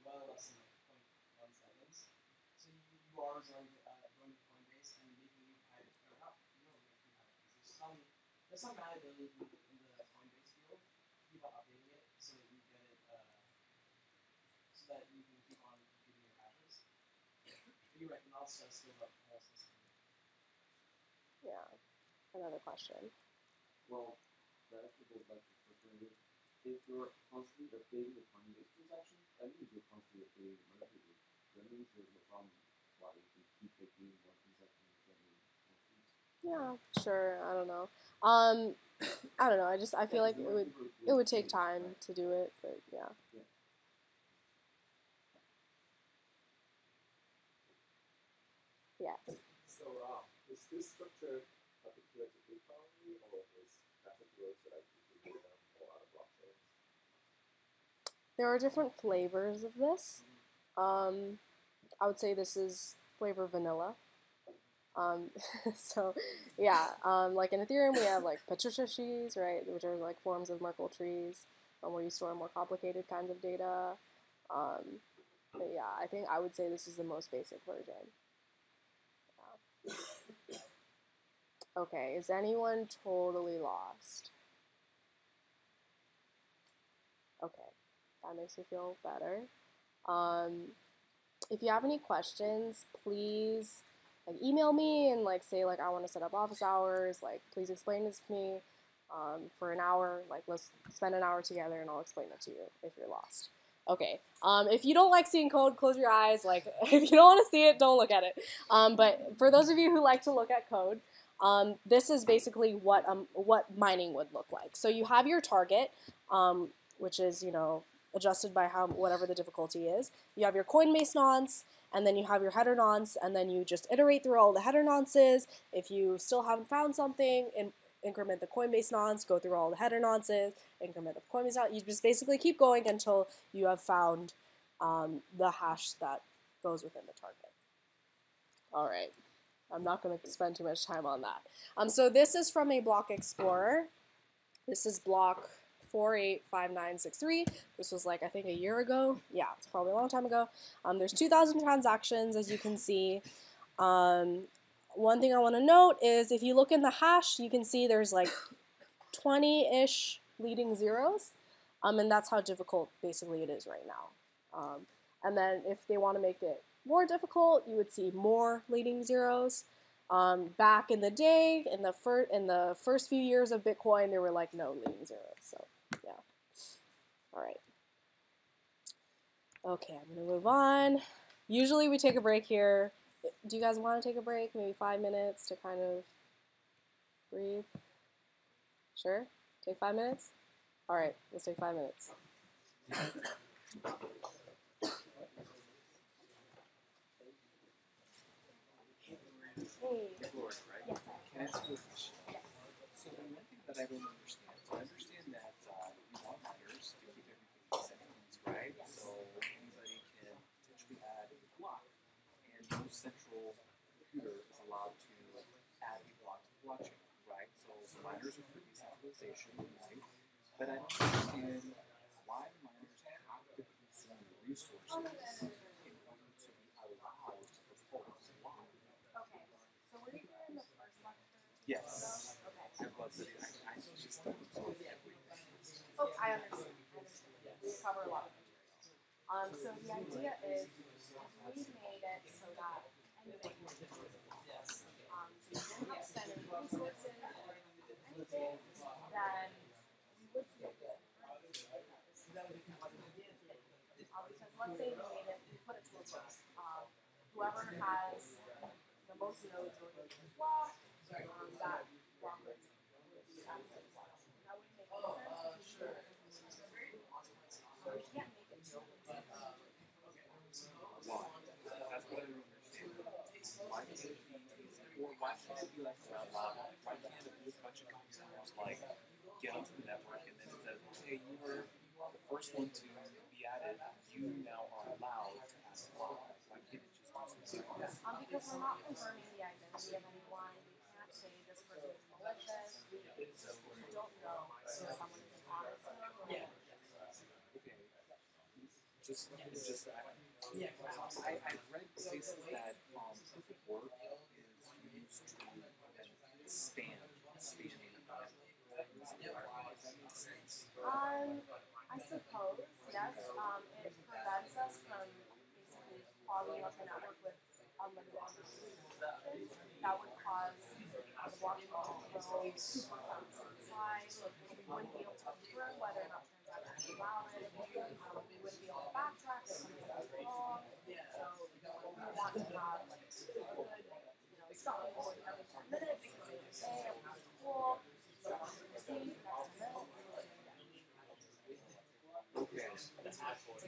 Speaker 5: well less than like 0.1 seconds. So you are going to Coinbase and making new private or not. You don't make new private keys. There's some malleability in the Coinbase field. Keep on updating it so that you get it so that you can keep on computing your hashes. But you're right, nods does scale up the whole system.
Speaker 1: Yeah. Another question.
Speaker 6: Well, that actually goes back to the first one. If you're constantly updating the Coinbase transaction, that means you're constantly updating the merger group. That means there's no problem why you can keep taking one transaction and getting more fees.
Speaker 1: Yeah, sure. I don't know. I don't know. I feel like it would take time to do it, but yeah. Yes.
Speaker 4: So is this structure particular to cryptography, or is particular to like Ethereum or other blockchains?
Speaker 1: There are different flavors of this. I would say this is flavor vanilla. So yeah, like in Ethereum we have like Patricia trees, right, which are like forms of Merkle trees, where you store more complicated kinds of data. But yeah, I think I would say this is the most basic version. Yeah. Okay, is anyone totally lost? Okay, that makes me feel better. If you have any questions, please like email me and like say like I want to set up office hours. Like please explain this to me for an hour. Like let's spend an hour together and I'll explain it to you if you're lost. Okay. If you don't like seeing code, close your eyes. Like if you don't want to see it, don't look at it. But for those of you who like to look at code, this is basically what mining would look like. So you have your target, which is adjusted by whatever the difficulty is. You have your Coinbase nonce, and then you have your header nonce, and then you just iterate through all the header nonces. If you still haven't found something, and increment the Coinbase nonce, go through all the header nonces, increment the Coinbase nonce. You just basically keep going until you have found the hash that goes within the target. All right, I'm not going to spend too much time on that. So this is from a block explorer. This is block 485963. This was like, I think, a year ago. Yeah, it's probably a long time ago. There's 2,000 transactions, as you can see. One thing I want to note is if you look in the hash, you can see there's like 20-ish leading zeros. And that's how difficult basically it is right now. And then if they want to make it more difficult, you would see more leading zeros. Back in the day, in the first few years of Bitcoin, there were like no leading zeros. So yeah. All right. Okay, I'm gonna move on. Usually we take a break here. Do you guys want to take a break? Maybe 5 minutes to kind of breathe? Sure? Take 5 minutes? All right, let's take 5 minutes. Hey.
Speaker 5: Lord, right?
Speaker 1: Yes.
Speaker 5: Can I ask you a question?
Speaker 1: Yes.
Speaker 5: So one thing that I don't understand, so I understand that you want miners to keep everything in seconds, right? So anybody can potentially add a block, and no central computer is allowed to add a block to the blockchain, right? So miners are for decentralization, right? But I don't understand why the miners have to consume resources in order to be allowed to propose a block.
Speaker 3: Okay. So were you here in the first lecture?
Speaker 5: Yes.
Speaker 3: Okay.
Speaker 5: I just don't absorb everything.
Speaker 3: Oh, I understand. We cover a lot of material. So the idea is we made it so that anything would be usable. So you didn't have to spend any resources or anything, then we would be good. Because let's say we made it, we put it to a vote. Whoever has the most nodes or the block, that block would be added as well. That would make sense. We can't make it too easy.
Speaker 5: Why? That's what I don't understand. Why can't it be easy? Or why can't it be like why can't it be a bunch of computers like get onto the network and then it says, okay, you were the first one to be added, you now are allowed to add a block. Why can't it just do something like that?
Speaker 3: Because we're not confirming the identity of anyone. We can't say this person is malicious. We don't know if someone is an honest node or a malicious.
Speaker 5: Okay. I've read places that proof of work is used to stand. Does that make sense?
Speaker 3: I suppose, yes. It prevents us from basically clogging up the network with unlimited transactions. That would cause the blockchain to grow super fast on the side. We wouldn't be able to confirm whether or not transactions are valid. We wouldn't be able to backtrack if something was wrong. So we want to have like good, stopping point every 10 minutes. Say, okay, everything's cool. See, next minute.
Speaker 5: Okay,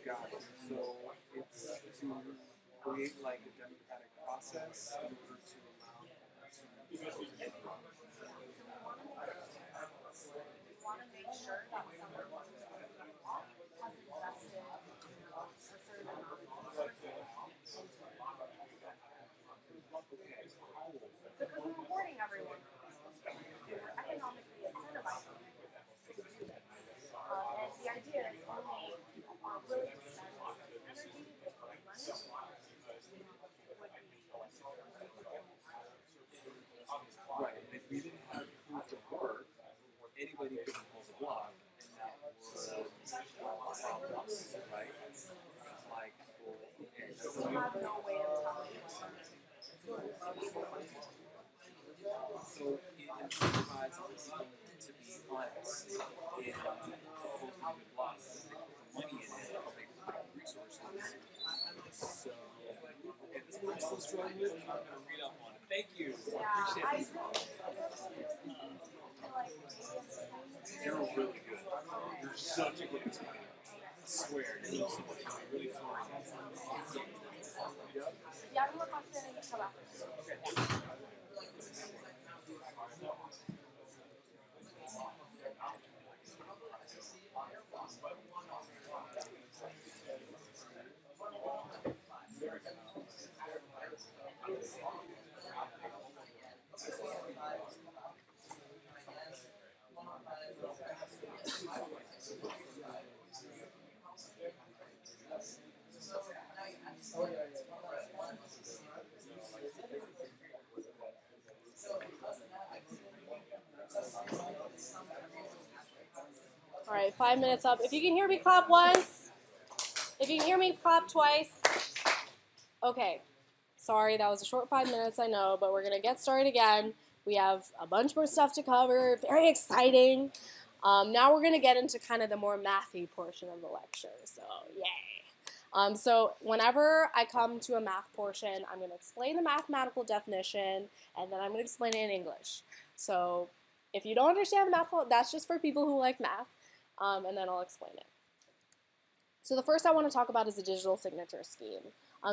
Speaker 5: got it. So it's to create like a democratic process in order to allow
Speaker 3: We want to make sure that someone who's using the block has invested a certain amount of resources into it. So because we're rewarding everyone, we're economically incentivizing people to do this. And the idea is only people are willing to spend this energy, this money,
Speaker 5: right. And if we didn't have proof of work, anybody could propose a block, and that would stop us, right? Like, okay,
Speaker 3: So we have no way of telling whether
Speaker 5: so it incentivizes people to be honest and proposing a block because they put the money in it, they put the resources. So, okay, this one I'm still struggling with. I'm going to read up on it. Thank you. I appreciate it. You're really good. You're such a good explainer. I swear, you're so much fun. Really fun.
Speaker 3: if you have more questions, come back.
Speaker 5: Okay.
Speaker 1: right, 5 minutes up. If you can hear me, clap once. If you can hear me, clap twice. Okay. Sorry, that was a short 5 minutes, I know, but we're going to get started again. We have a bunch more stuff to cover. Very exciting. Now we're going to get into kind of the more mathy portion of the lecture, so yay. So whenever I come to a math portion, I'm going to explain the mathematical definition, and then I'm going to explain it in English. So if you don't understand the math, that's just for people who like math, and then I'll explain it. So the first I want to talk about is the digital signature scheme.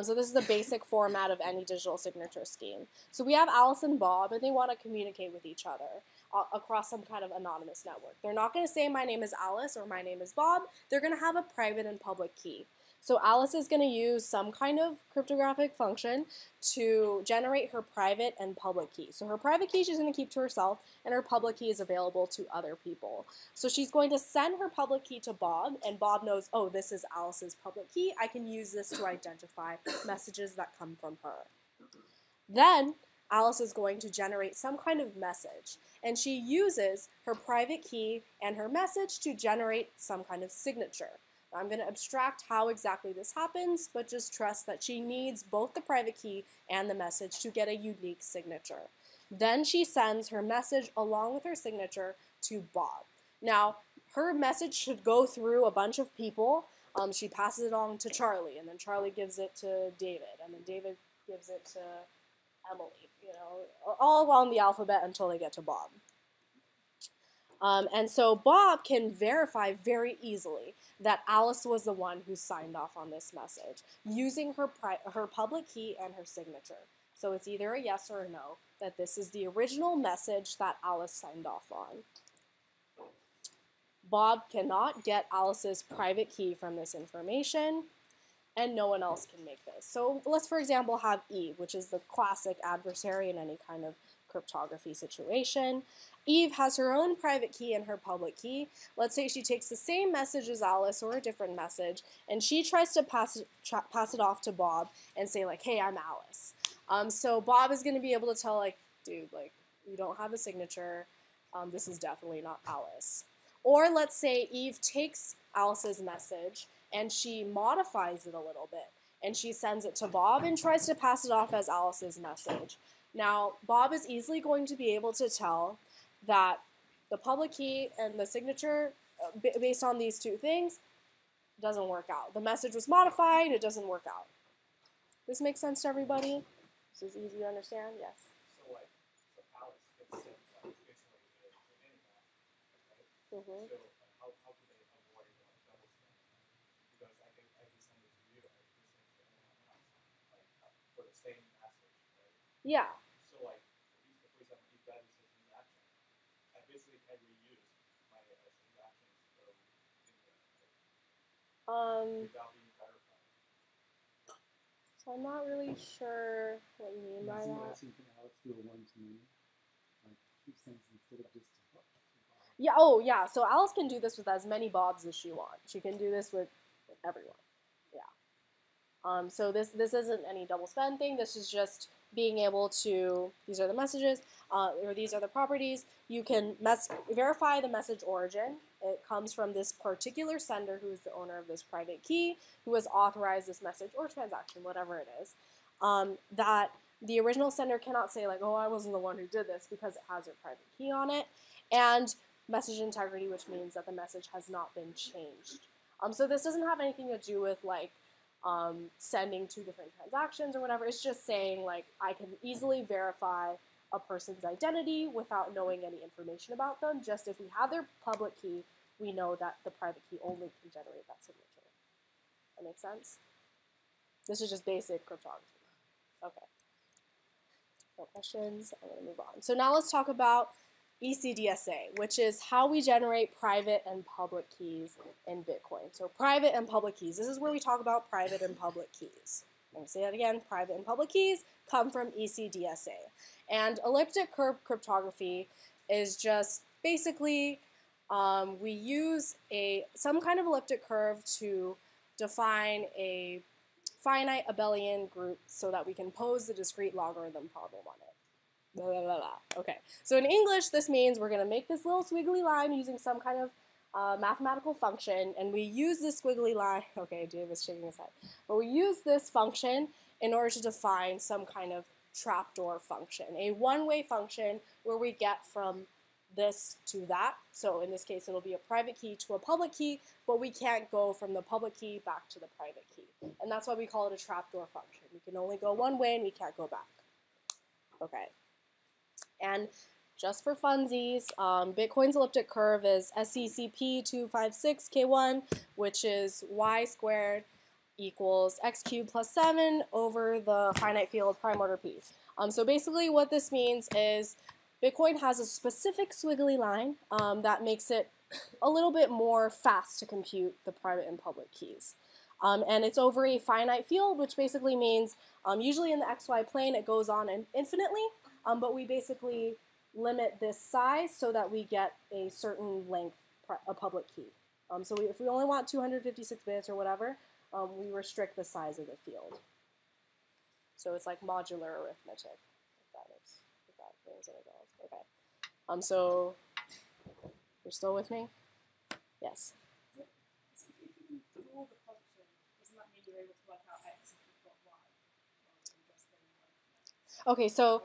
Speaker 1: So this is the basic format of any digital signature scheme. So we have Alice and Bob, and they want to communicate with each other across some kind of anonymous network. They're not going to say my name is Alice or my name is Bob. They're going to have a private and public key. So Alice is going to use some kind of cryptographic function to generate her private and public key. So her private key she's going to keep to herself, and her public key is available to other people. So she's going to send her public key to Bob, and Bob knows, oh, this is Alice's public key. I can use this to identify messages that come from her. Then Alice is going to generate some kind of message, and she uses her private key and her message to generate some kind of signature. I'm going to abstract how exactly this happens, but just trust that she needs both the private key and the message to get a unique signature. Then she sends her message along with her signature to Bob. Now, her message should go through a bunch of people. She passes it on to Charlie, and then Charlie gives it to David, and then David gives it to Emily, all along the alphabet until they get to Bob. And so Bob can verify very easily that Alice was the one who signed off on this message using her public key and her signature. So it's either a yes or a no, that this is the original message that Alice signed off on. Bob cannot get Alice's private key from this information, and no one else can make this. So let's, for example, have Eve, which is the classic adversary in any kind of cryptography situation. Eve has her own private key and her public key. Let's say she takes the same message as Alice or a different message, and she tries to pass it off to Bob and say, like, hey, I'm Alice. So Bob is going to be able to tell, like, dude, like, you don't have a signature. This is definitely not Alice. Or let's say Eve takes Alice's message and she modifies it a little bit, and she sends it to Bob and tries to pass it off as Alice's message. Now, Bob is easily going to be able to tell that the public key and the signature, based on these two things, doesn't work out. The message was modified, it doesn't work out. This makes sense to everybody? This is easy to understand? Yes.
Speaker 2: So Alice gets sent originally to any math, right?
Speaker 1: Mm-hmm.
Speaker 2: So how could they avoid double spending? Because I can send it to you, I can send it to anyone else, for the same message, right?
Speaker 1: Yeah.
Speaker 2: So for example, if that is a transaction, I basically can reuse my transactions in there, without being verified.
Speaker 1: So I'm not really sure what you mean by
Speaker 6: Isn't
Speaker 1: that.
Speaker 6: also you can Alex do a one-to-many? Like, she sends instead of just to Bob.
Speaker 1: Yeah, oh yeah, so Alice can do this with as many Bobs as she wants. She can do this with everyone. Yeah. So this isn't any double spend thing. This is just being able to, these are the messages, or these are the properties. You can verify the message origin. It comes from this particular sender who is the owner of this private key, who has authorized this message or transaction, whatever it is, that the original sender cannot say, like, oh, I wasn't the one who did this, because it has your private key on it. And message integrity, which means that the message has not been changed. So this doesn't have anything to do with, like, sending two different transactions or whatever. It's just saying, like, I can easily verify a person's identity without knowing any information about them. Just if we have their public key, we know that the private key only can generate that signature. That makes sense? This is just basic cryptography. Okay. No questions? I'm going to move on. So now let's talk about ECDSA, which is how we generate private and public keys in Bitcoin. So private and public keys. This is where we talk about private and public keys. I'm going to say that again. Private and public keys come from ECDSA. And elliptic curve cryptography is just basically we use some kind of elliptic curve to define a finite abelian group so that we can pose the discrete logarithm problem on it. Blah, blah, blah, blah. Okay, so in English, this means we're going to make this little squiggly line using some kind of mathematical function, and we use this squiggly line. Okay, Dave is shaking his head. But we use this function in order to define some kind of trapdoor function, a one-way function where we get from this to that. So in this case, it'll be a private key to a public key, but we can't go from the public key back to the private key. And that's why we call it a trapdoor function. We can only go one way and we can't go back. Okay. And just for funsies, Bitcoin's elliptic curve is SECP256K1, which is y squared equals x cubed plus 7 over the finite field prime order p. So basically what this means is Bitcoin has a specific squiggly line that makes it a little bit more fast to compute the private and public keys. And it's over a finite field, which basically means usually in the xy plane it goes on infinitely, but we basically limit this size so that we get a certain length, a public key. So if we only want 256 bits or whatever, we restrict the size of the field. So it's like modular arithmetic, if that rings any bells. Okay. So you're still with me? Yes.
Speaker 3: So if you can draw the function, doesn't that mean you're able to work out x if you've got y, rather than just then y?
Speaker 1: Okay, so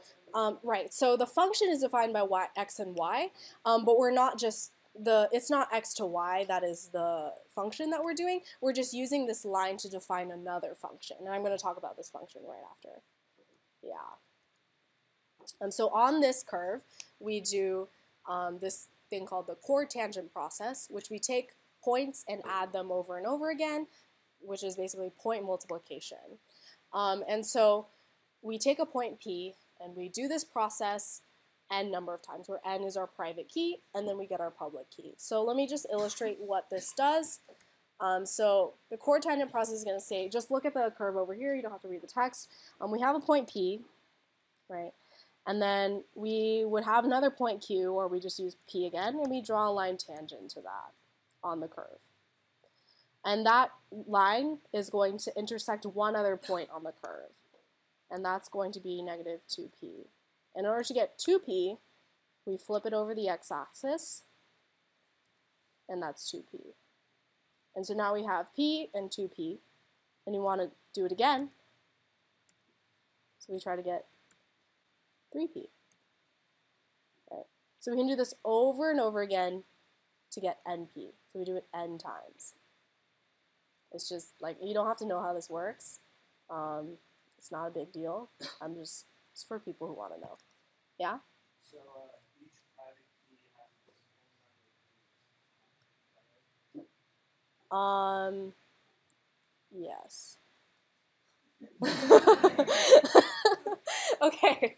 Speaker 1: right. So the function is defined by x and y, but we're not just it's not x to y that is the function that we're doing. We're just using this line to define another function, and I'm going to talk about this function right after. Yeah. So on this curve, we do this thing called the chord tangent process, which we take points and add them over and over again, which is basically point multiplication. And so we take a point P and we do this process n number of times, where n is our private key, and then we get our public key. So let me just illustrate what this does. So the chord tangent process is going to say, just look at the curve over here, you don't have to read the text. We have a point P, right? And then we would have another point Q, or we just use P again, and we draw a line tangent to that on the curve. And that line is going to intersect one other point on the curve, and that's going to be negative 2P. In order to get 2P, we flip it over the x-axis, and that's 2P. And so now we have P and 2P, and you want to do it again. So we try to get 3P. Right? So we can do this over and over again to get NP. So we do it n times. It's just like, you don't have to know how this works. It's not a big deal. It's for people who want to know. Yeah?
Speaker 2: So each private key has its own number of keys.
Speaker 1: Yes. Okay.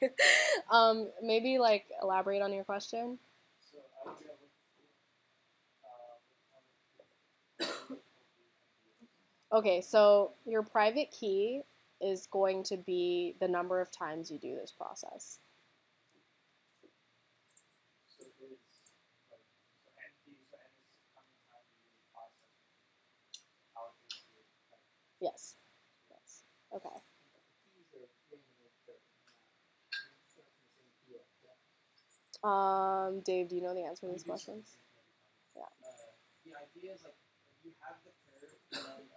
Speaker 1: Maybe like elaborate on your question.
Speaker 2: So
Speaker 1: Okay, so your private key is going to be the number of times you do this process.
Speaker 2: So it is like, so NP, so N is how many times you do the process. Allocate to like,
Speaker 1: Yes. Yes. Okay. Dave, do you know the answer to these questions? Yeah.
Speaker 5: The idea is like, if you have the curve, and then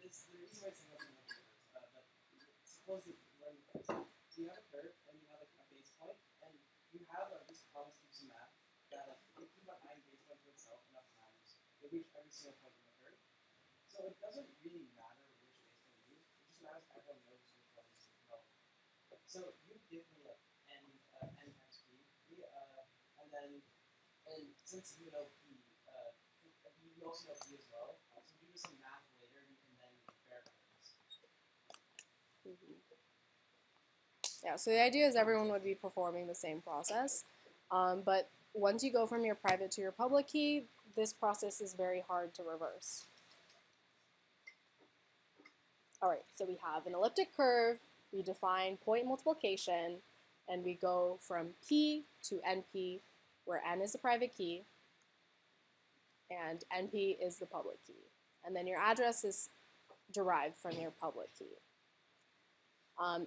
Speaker 5: this the reason why it's not but suppose that so you have a curve and you have like a base point, and you have this promise to some math that like if you put 9 base points to itself enough times, you'll reach every single point in the curve. So it doesn't really matter which base point you use. It just matters everyone knows which one is relevant. So you give me like n times p, and since you know p, you also know p as well. So you do some math later, you can then verify this.
Speaker 1: Yeah, so the idea is everyone would be performing the same process, but once you go from your private to your public key, this process is very hard to reverse. All right, so we have an elliptic curve, we define point multiplication, and we go from P to NP, where N is the private key, and NP is the public key. And then your address is derived from your public key.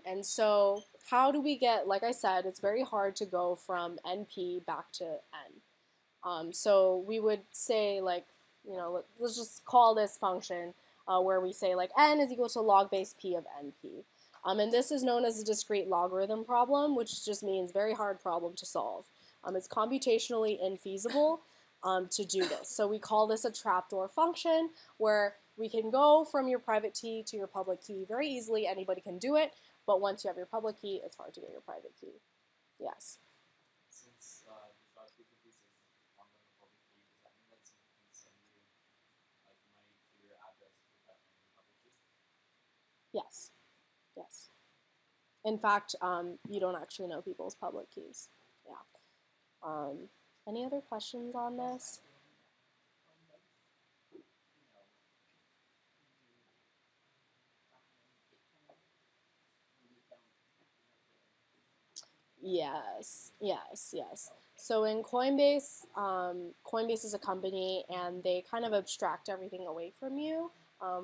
Speaker 1: And so how do we get, like I said, it's very hard to go from NP back to N. So we would say, like, let's just call this function where we say, like, n is equal to log base p of np. And this is known as a discrete logarithm problem, which just means very hard problem to solve. It's computationally infeasible to do this. So we call this a trapdoor function, where we can go from your private key to your public key very easily. Anybody can do it, but once you have your public key, it's hard to get your private key. Yes?
Speaker 5: Since the SHA-256 is online public key, does that mean that someone can send you like money to your address with that public key?
Speaker 1: Yes. Yes. In fact, you don't actually know people's public keys. Yeah. Any other questions on this? Yes, yes, yes. So in Coinbase, Coinbase is a company, and they kind of abstract everything away from you.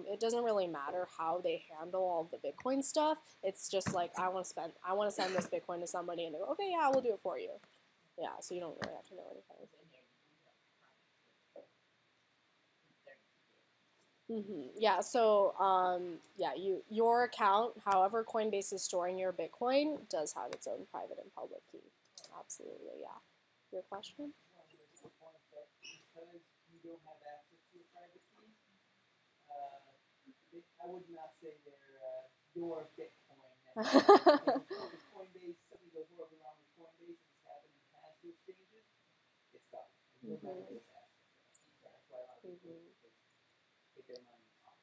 Speaker 1: It doesn't really matter how they handle all the Bitcoin stuff. It's just like, I want to send this Bitcoin to somebody, and they go, okay, yeah, we'll do it for you. Yeah, so you don't really have to know anything. Yeah, so yeah, your account, however Coinbase is storing your Bitcoin, does have its own private and public key. Absolutely, yeah. Your question?
Speaker 5: Because you don't have access to a private key, I would not say they're your Bitcoin. If Coinbase, somebody goes horribly wrong with Coinbase, and it's happened in past two exchanges, it's gone. You'll never get access. That's why a lot of people take their money off.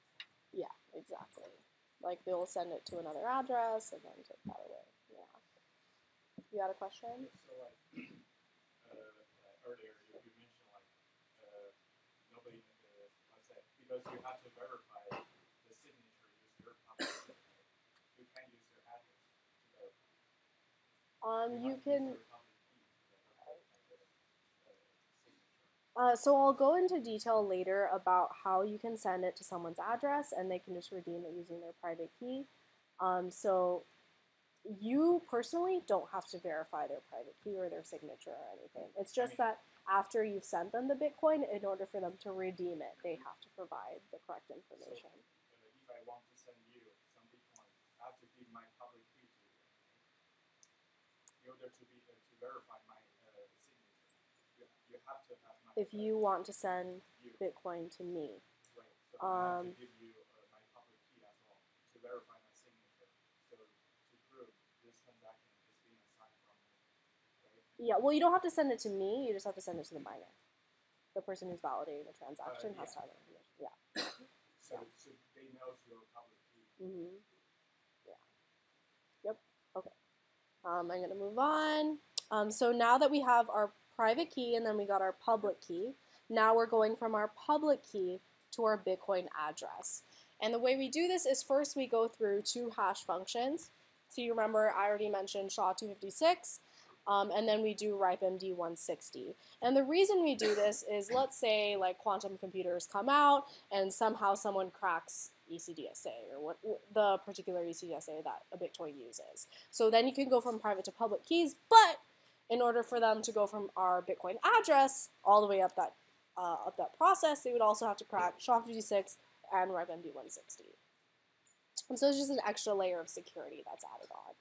Speaker 1: Yeah, exactly. Like, they'll send it to another address and then take that away. Yeah. You had a question?
Speaker 2: So like earlier you mentioned like nobody let's say because you have to verify the signature use your public key, right? You can't use your address to verify.
Speaker 1: You
Speaker 2: have to
Speaker 1: can.
Speaker 2: use your public key to verify signature.
Speaker 1: So I'll go into detail later about how you can send it to someone's address and they can just redeem it using their private key. So you personally don't have to verify their private key or their signature or anything. It's just that after you've sent them the Bitcoin, in order for them to redeem it, they have to provide the correct information.
Speaker 2: So if I want to send you some Bitcoin, I have to give my public key to you. In order to verify my signature, you have to have my.
Speaker 1: If you want to send Bitcoin to me,
Speaker 2: right? So I have to give you my public key as well to verify my signature. So to prove this transaction is being assigned from me, right?
Speaker 1: yeah. Well, you don't have to send it to me. You just have to send it to the miner. The person who's validating the transaction has to have that information. Yeah.
Speaker 2: So they know your public key.
Speaker 1: Yeah. Yep. Okay. I'm going to move on. So now that we have our private key and then we got our public key, now we're going from our public key to our Bitcoin address. And the way we do this is first we go through two hash functions. So you remember I already mentioned SHA-256, and then we do RYPTOGRAPHIC 160. And the reason we do this is, let's say like quantum computers come out and somehow someone cracks ECDSA or what the particular ECDSA that a Bitcoin uses. So then you can go from private to public keys, but in order for them to go from our Bitcoin address all the way up that process, they would also have to crack SHA-256 and RYPTOGRAPHIC 160. And so it's just an extra layer of security that's added on.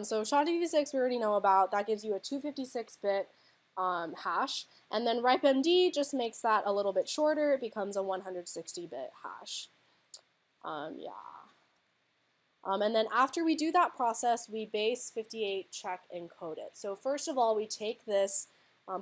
Speaker 1: So SHA-256 we already know about. That gives you a 256-bit hash. And then RYPMD just makes that a little bit shorter. It becomes a 160-bit hash. Yeah. And then after we do that process, we base 58 check encode it. So first of all, we take this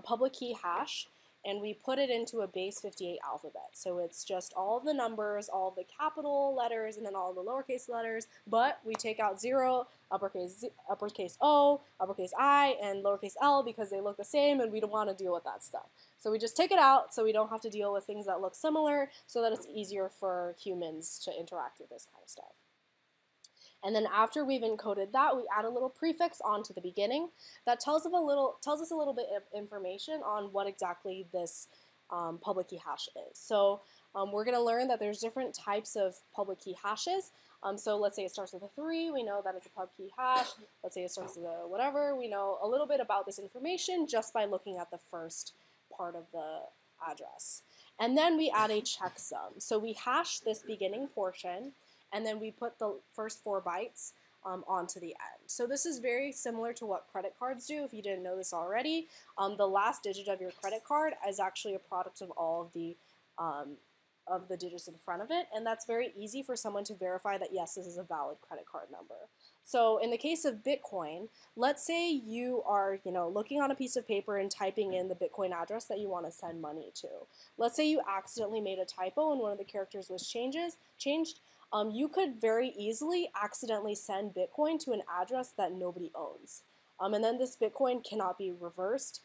Speaker 1: public key hash and we put it into a base 58 alphabet. So it's just all the numbers, all the capital letters, and then all the lowercase letters, but we take out 0, uppercase O, uppercase I, and lowercase l because they look the same and we don't want to deal with that stuff. So we just take it out so we don't have to deal with things that look similar, so that it's easier for humans to interact with this kind of stuff. And then after we've encoded that, we add a little prefix onto the beginning that tells us a little bit of information on what exactly this public key hash is. So we're going to learn that there's different types of public key hashes. So let's say it starts with a 3, we know that it's a public key hash. Let's say it starts with a whatever, we know a little bit about this information just by looking at the first part of the address. And then we add a checksum. So we hash this beginning portion, and then we put the first 4 bytes onto the end. So this is very similar to what credit cards do, if you didn't know this already. The last digit of your credit card is actually a product of all of the digits in front of it, and that's very easy for someone to verify that yes, this is a valid credit card number. So in the case of Bitcoin, let's say you are, looking on a piece of paper and typing in the Bitcoin address that you want to send money to. Let's say you accidentally made a typo and one of the characters was changed. You could very easily accidentally send Bitcoin to an address that nobody owns. And then this Bitcoin cannot be reversed.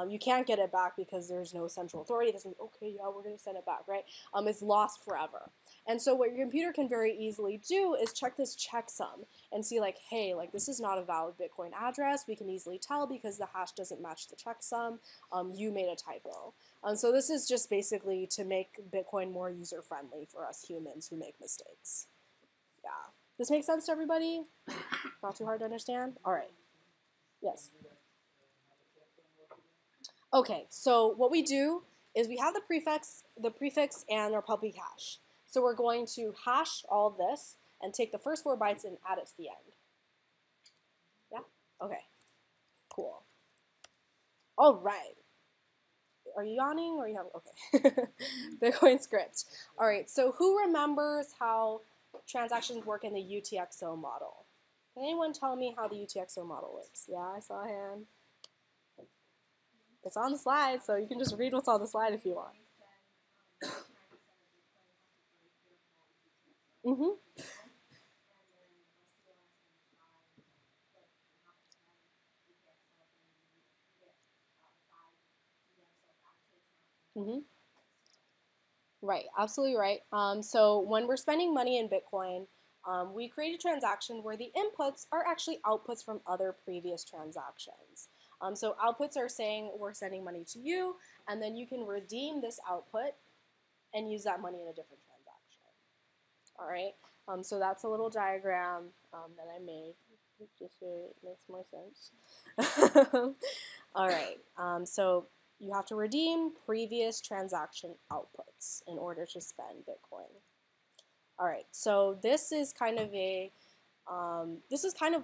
Speaker 1: You can't get it back because there's no central authority. It doesn't, okay, yeah, we're going to send it back, right? It's lost forever. And so what your computer can very easily do is check this checksum and see like, hey, like this is not a valid Bitcoin address. We can easily tell because the hash doesn't match the checksum. You made a typo. So this is just basically to make Bitcoin more user-friendly for us humans who make mistakes. Yeah. This makes sense to everybody? Not too hard to understand? All right. Yes. Okay, so what we do is we have the prefix and our public hash. So we're going to hash all of this and take the first 4 bytes and add it to the end. Yeah? Okay. Cool. All right. Are you yawning or are you having, okay. Bitcoin script. All right, so who remembers how transactions work in the UTXO model? Can anyone tell me how the UTXO model works? Yeah, I saw a hand. It's on the slide, so you can just read what's on the slide if you want. Mm-hmm. Mm-hmm. Right, absolutely right. So when we're spending money in Bitcoin, we create a transaction where the inputs are actually outputs from other previous transactions. So outputs are saying we're sending money to you, and then you can redeem this output and use that money in a different transaction. All right, so that's a little diagram that I made, just so it makes more sense. All right, so you have to redeem previous transaction outputs in order to spend Bitcoin. All right, so this is kind of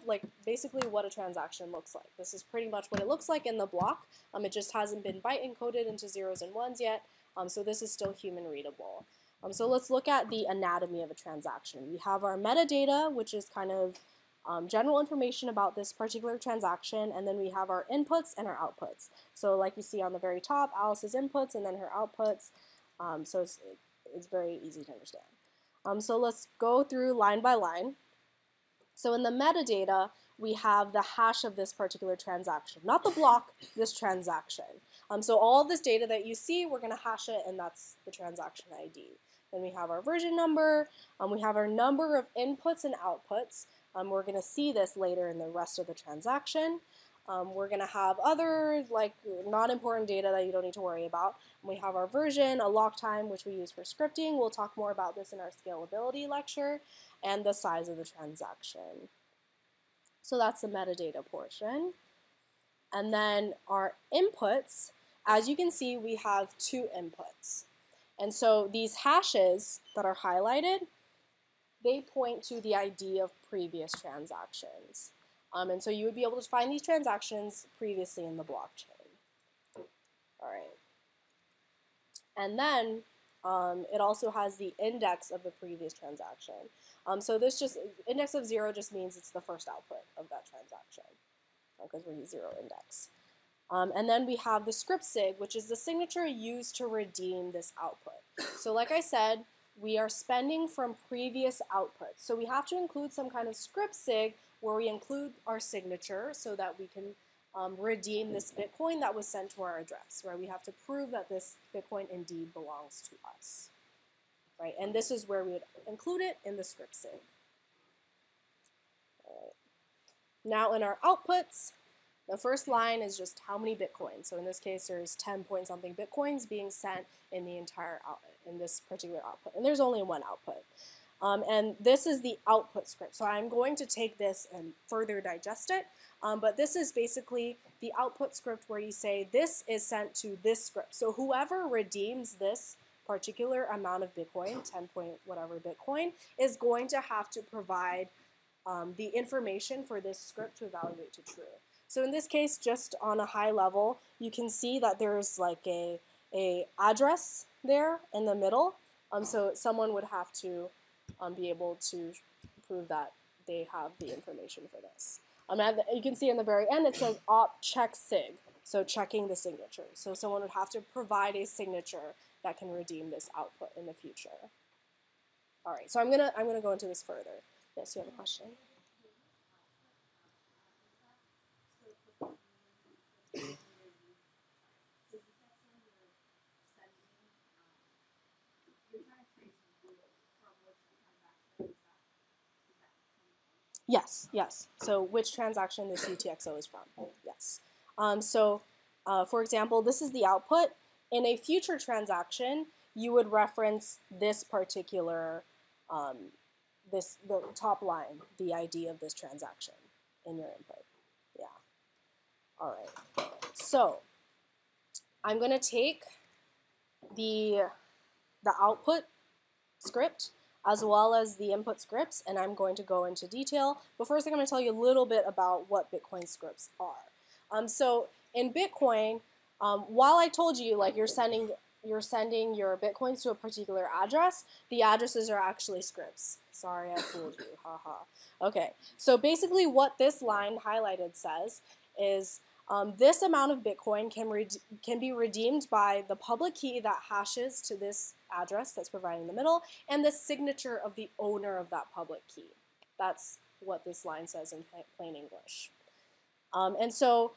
Speaker 1: like basically what a transaction looks like. This is pretty much what it looks like in the block. It just hasn't been byte encoded into zeros and ones yet, so this is still human readable. So let's look at the anatomy of a transaction. We have our metadata, which is kind of general information about this particular transaction, and then we have our inputs and our outputs. So like you see on the very top, Alice's inputs and then her outputs, so it's very easy to understand. So let's go through line by line. So in the metadata, we have the hash of this particular transaction, not the block, this transaction. So all of this data that you see, we're going to hash it, and that's the transaction ID. Then we have our version number, we have our number of inputs and outputs. We're going to see this later in the rest of the transaction. We're going to have other like not important data that you don't need to worry about. We have our version, a lock time, which we use for scripting. We'll talk more about this in our scalability lecture, and the size of the transaction. So that's the metadata portion. And then our inputs, as you can see, we have 2 inputs. And so these hashes that are highlighted, they point to the ID of previous transactions. And so you would be able to find these transactions previously in the blockchain. All right. And then it also has the index of the previous transaction. So this just, index of 0 just means it's the first output of that transaction, because we're using 0 index. And then we have the script sig, which is the signature used to redeem this output. So like I said, we are spending from previous outputs. So we have to include some kind of script sig where we include our signature so that we can redeem this Bitcoin that was sent to our address, right? We have to prove that this Bitcoin indeed belongs to us, right? And this is where we would include it in the script sig. All right. Now in our outputs, the first line is just how many Bitcoins. So in this case, there's 10 point something Bitcoins being sent in the entire output, in this particular output. And there's only one output. And this is the output script. So I'm going to take this and further digest it. But this is basically the output script where you say this is sent to this script. So whoever redeems this particular amount of Bitcoin, 10 point whatever Bitcoin, is going to have to provide the information for this script to evaluate to true. So in this case, just on a high level, you can see that there's like a address there in the middle. So someone would have to be able to prove that they have the information for this. And you can see in the very end it says op check sig, so checking the signature. So someone would have to provide a signature that can redeem this output in the future. All right, so I'm gonna go into this further. Yes, you have a question? Yes, yes. So which transaction this UTXO is from? Yes. For example, this is the output. In a future transaction, you would reference this particular, the top line, the ID of this transaction in your input. Yeah. All right. So I'm going to take the output script as well as the input scripts, and I'm going to go into detail. But first I'm going to tell you a little bit about what Bitcoin scripts are. So in Bitcoin, while I told you like you're sending your Bitcoins to a particular address, the addresses are actually scripts. Sorry, I fooled you, haha. Okay, so basically what this line highlighted says is this amount of Bitcoin can be redeemed by the public key that hashes to this address that's provided in the middle, and the signature of the owner of that public key. That's what this line says in plain English. And so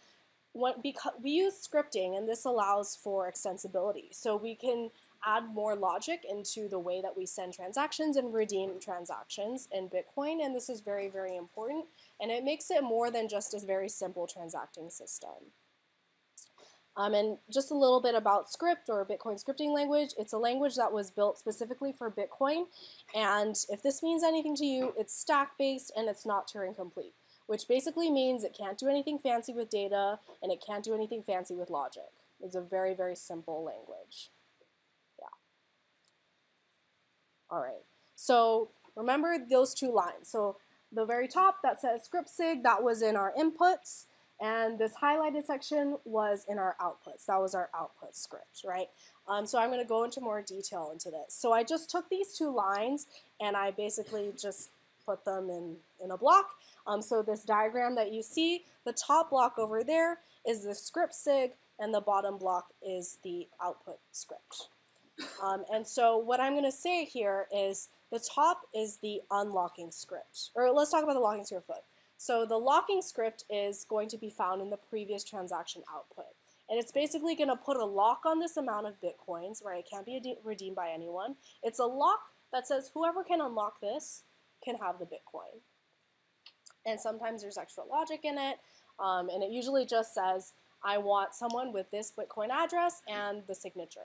Speaker 1: because we use scripting, and this allows for extensibility. So we can add more logic into the way that we send transactions and redeem transactions in Bitcoin, and this is very, very important. And it makes it more than just a very simple transacting system. And just a little bit about script or Bitcoin scripting language. It's a language that was built specifically for Bitcoin. And if this means anything to you, it's stack-based and it's not Turing complete, which basically means it can't do anything fancy with data and it can't do anything fancy with logic. It's a very, very simple language. Yeah. All right. So remember those two lines. So the very top that says script sig, that was in our inputs, and this highlighted section was in our outputs. That was our output script, right? So I'm going to go into more detail into this. So I just took these two lines and I basically just put them in a block. So this diagram that you see, the top block over there is the script sig, and the bottom block is the output script. And so what I'm going to say here is the top is the unlocking script. Or let's talk about the locking script first. So the locking script is going to be found in the previous transaction output. And it's basically going to put a lock on this amount of Bitcoins, right? It can't be redeemed by anyone. It's a lock that says whoever can unlock this can have the Bitcoin. And sometimes there's extra logic in it. And it usually just says, I want someone with this Bitcoin address and the signature,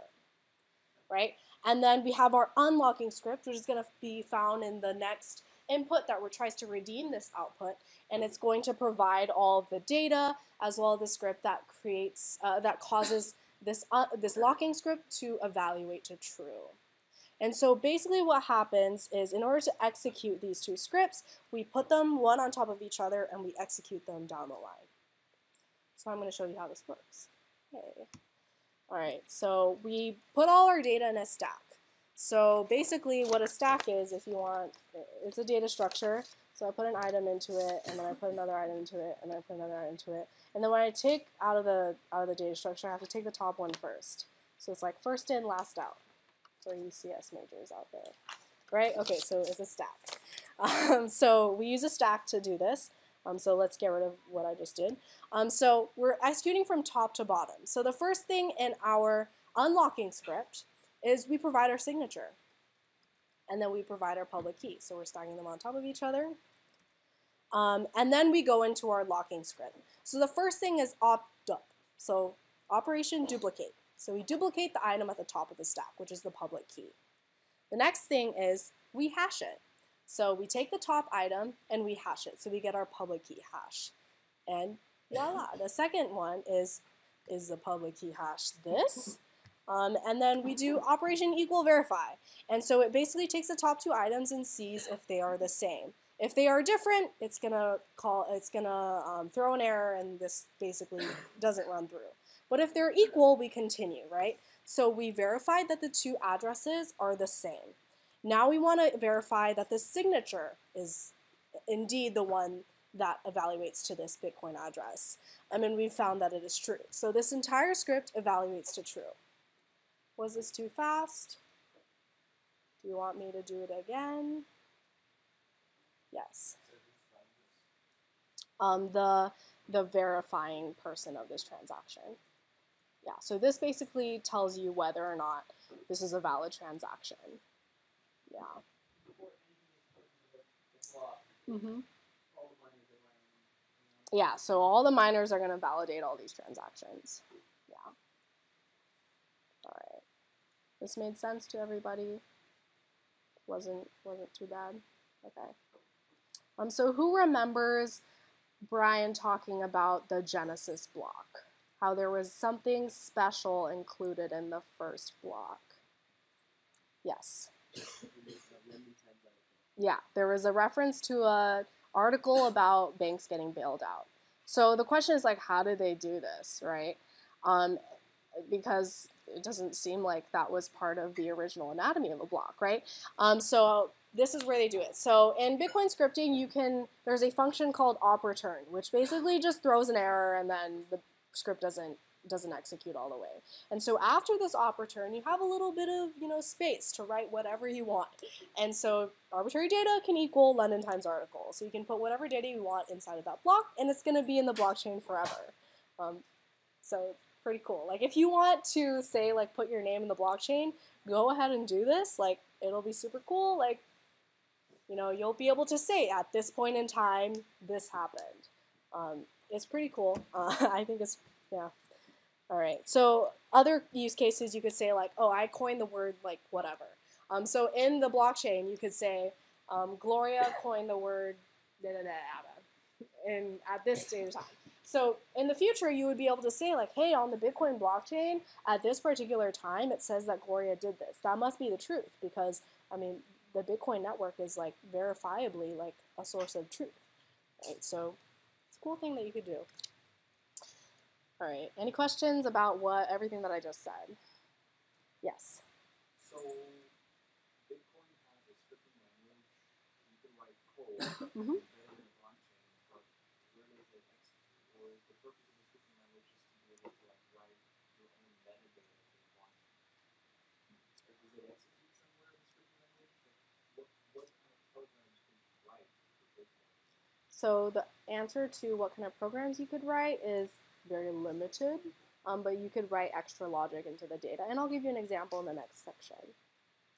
Speaker 1: right? And then we have our unlocking script, which is going to be found in the next input that tries to redeem this output, and it's going to provide all of the data as well as the script that creates that causes this locking script to evaluate to true. And so basically what happens is in order to execute these two scripts, we put them one on top of each other and we execute them down the line. So I'm going to show you how this works. Okay. All right, so we put all our data in a stack. So basically what a stack is, if you want, it's a data structure. So I put an item into it, and then I put another item into it, and then I put another item into it. And then when I take out of the data structure, I have to take the top one first. So it's like first in, last out for you CS majors out there, right? Okay, so it's a stack. So we use a stack to do this. So let's get rid of what I just did. So we're executing from top to bottom. So the first thing in our unlocking script is we provide our signature. And then we provide our public key. So we're stacking them on top of each other. And then we go into our locking script. So the first thing is op-dup. So operation duplicate. So we duplicate the item at the top of the stack, which is the public key. The next thing is we hash it. So we take the top item and we hash it. So we get our public key hash. And voila, the second one is the public key hash this. And then we do operation equal verify. And so it basically takes the top two items and sees if they are the same. If they are different, it's gonna throw an error, and this basically doesn't run through. But if they're equal, we continue, right? So we verified that the two addresses are the same. Now we want to verify that the signature is indeed the one that evaluates to this Bitcoin address. And we found that it is true. So this entire script evaluates to true. Was this too fast? Do you want me to do it again? Yes. The verifying person of this transaction. Yeah, so this basically tells you whether or not this is a valid transaction. Yeah. Mm-hmm. Yeah, so all the miners are going to validate all these transactions. Yeah. All right. This made sense to everybody? Wasn't too bad? Okay. So who remembers Brian talking about the Genesis block? How there was something special included in the first block? Yes. Yeah, there was a reference to an article about banks getting bailed out. So the question is, like, how did they do this, right? Because it doesn't seem like that was part of the original anatomy of a block, right? So this is where they do it. So in Bitcoin scripting, there's a function called op-return, which basically just throws an error and then the script doesn't execute all the way. And so after this op-return, you have a little bit of space to write whatever you want. And so arbitrary data can equal London Times article. So you can put whatever data you want inside of that block, and it's going to be in the blockchain forever. So it's pretty cool. Like, if you want to say, like, put your name in the blockchain, go ahead and do this. Like, it'll be super cool. Like, you'll be able to say at this point in time, this happened. It's pretty cool. I think it's, yeah. All right. So other use cases, you could say, like, oh, I coined the word, like, whatever. So in the blockchain, you could say, Gloria coined the word and at this stage of time. So in the future, you would be able to say, like, hey, on the Bitcoin blockchain, at this particular time, it says that Gloria did this. That must be the truth because, the Bitcoin network is, like, verifiably, like, a source of truth. Right? So it's a cool thing that you could do. All right. Any questions about everything that I just said? Yes.
Speaker 4: So Bitcoin has a scripting language. You can write code
Speaker 1: Mm-hmm.
Speaker 4: embedded in the blockchain, but where does it execute? Or is the purpose of the scripting language just to be able to, like, write your own metadata to the blockchain? Or does it execute somewhere in the scripting language? Like, what kind of programs can you write for Bitcoin?
Speaker 1: So the answer to what kind of programs you could write is very limited, but you could write extra logic into the data. And I'll give you an example in the next section.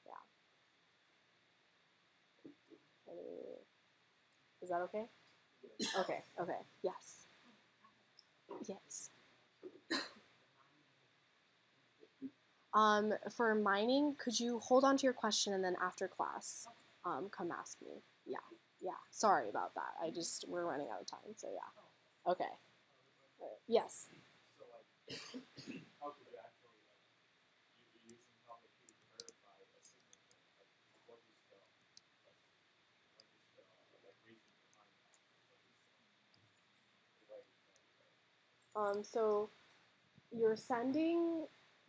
Speaker 1: Yeah. Is that okay? Okay, okay, yes. Yes. For mining, could you hold on to your question and then after class, come ask me? Yeah, yeah. Sorry about that. We're running out of time, so yeah. Okay. Yes.
Speaker 2: So, like, how could you actually, like, using public key to verify a signature? Like, what is the reason behind that? What is the way?
Speaker 1: So you're sending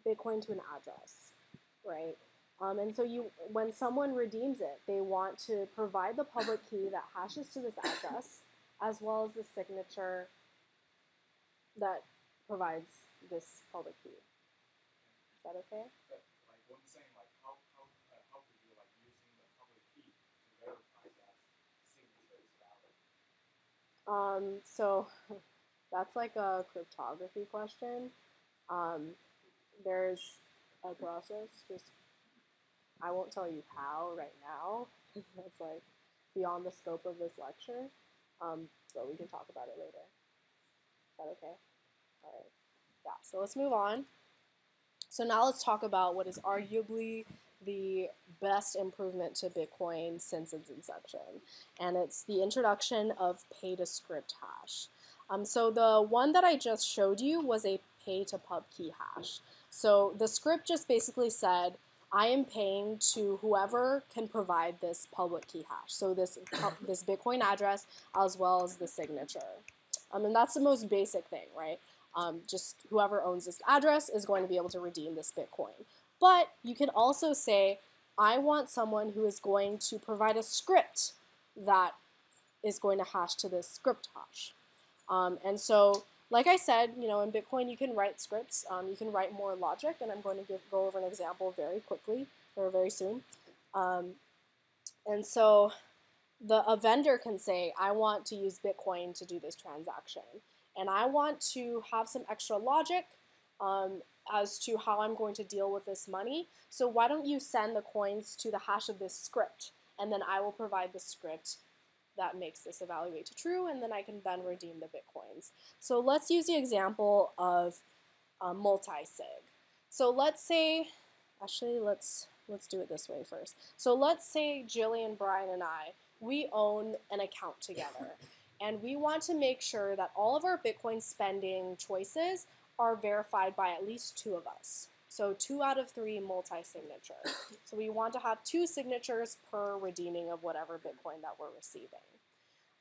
Speaker 1: Bitcoin to an address, right? And so when someone redeems it, they want to provide the public key that hashes to this address, as well as the signature that provides this public key. Is that okay?
Speaker 2: But, like, what I'm saying, like, how could you, like, using the public key to verify that signature is valid?
Speaker 1: So that's like a cryptography question. There's a process, I won't tell you how right now, because that's, like, beyond the scope of this lecture, but we can talk about it later. Is that okay? All right. Yeah, so let's move on. So now let's talk about what is arguably the best improvement to Bitcoin since its inception, and it's the introduction of pay-to-script hash. So the one that I just showed you was a pay-to-pub key hash. So the script just basically said, I am paying to whoever can provide this public key hash. So this Bitcoin address as well as the signature. And that's the most basic thing, right? Just whoever owns this address is going to be able to redeem this Bitcoin. But you can also say, I want someone who is going to provide a script that is going to hash to this script hash. And so, like I said, you know, in Bitcoin you can write scripts, you can write more logic, and I'm going to go over an example very quickly, or very soon. And so a vendor can say, I want to use Bitcoin to do this transaction, and I want to have some extra logic as to how I'm going to deal with this money. So why don't you send the coins to the hash of this script, and then I will provide the script that makes this evaluate to true, and then I can then redeem the Bitcoins. So let's use the example of multi-sig. So let's say, actually let's do it this way first. So let's say Jillian, Brian, and I, we own an account together, and we want to make sure that all of our Bitcoin spending choices are verified by at least 2 of us. So 2 out of 3 multi-signature. So we want to have 2 signatures per redeeming of whatever Bitcoin that we're receiving.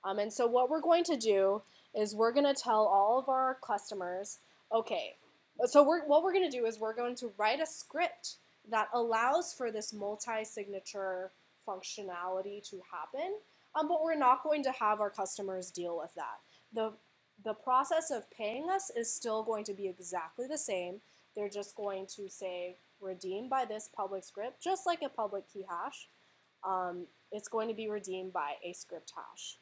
Speaker 1: And so what we're going to do is we're going to tell all of our customers, okay, so what we're going to do is we're going to write a script that allows for this multi-signature functionality to happen, but we're not going to have our customers deal with that. The process of paying us is still going to be exactly the same. They're just going to say redeem by this public script, just like a public key hash. It's going to be redeemed by a script hash.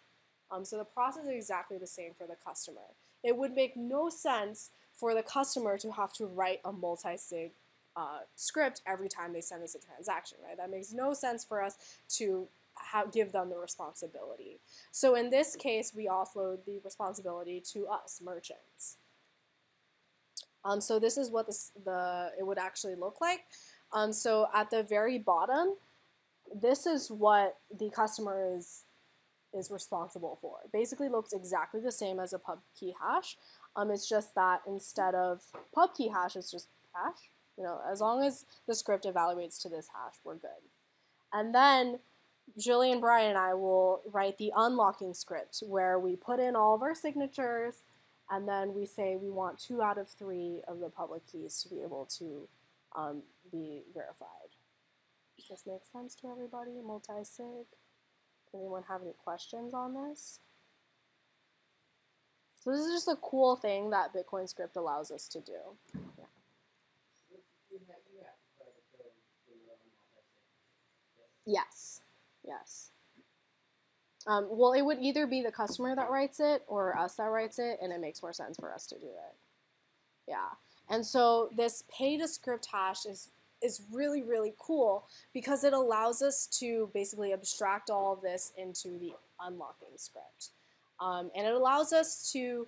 Speaker 1: So the process is exactly the same for the customer. It would make no sense for the customer to have to write a multi-sig script every time they send us a transaction, right? That makes no sense for us to give them the responsibility. So in this case, we offload the responsibility to us, merchants. So this is what it would actually look like. So at the very bottom, this is what the customer is responsible for. It basically looks exactly the same as a pub key hash. It's just that instead of pub key hash, it's just hash. You know, as long as the script evaluates to this hash, we're good. And then Jillian, Brian, and I will write the unlocking script where we put in all of our signatures, and then we say we want 2 out of 3 of the public keys to be able to be verified. Does this make sense to everybody? Multi-sig? Anyone have any questions on this? So this is just a cool thing that Bitcoin script allows us to do. Yeah. Yes. Yes. Well, it would either be the customer that writes it or us that writes it, and it makes more sense for us to do it. Yeah. And so this pay-to-script hash is really, really cool because it allows us to basically abstract all of this into the unlocking script. And it allows us to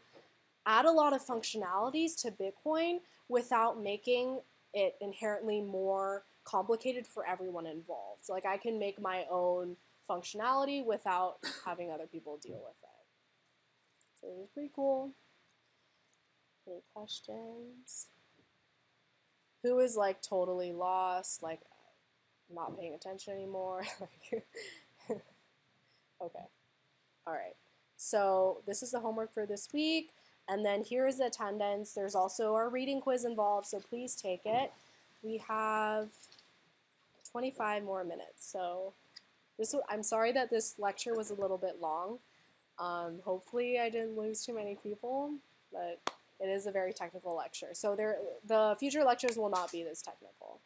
Speaker 1: add a lot of functionalities to Bitcoin without making it inherently more complicated for everyone involved. So, like, I can make my own functionality without having other people deal with it. So it was pretty cool. Any questions? Who is like totally lost, like not paying attention anymore? Okay. All right. So this is the homework for this week. And then here is the attendance. There's also our reading quiz involved, so please take it. We have 25 more minutes. So I'm sorry that this lecture was a little bit long. Hopefully I didn't lose too many people, but it is a very technical lecture. So the future lectures will not be this technical.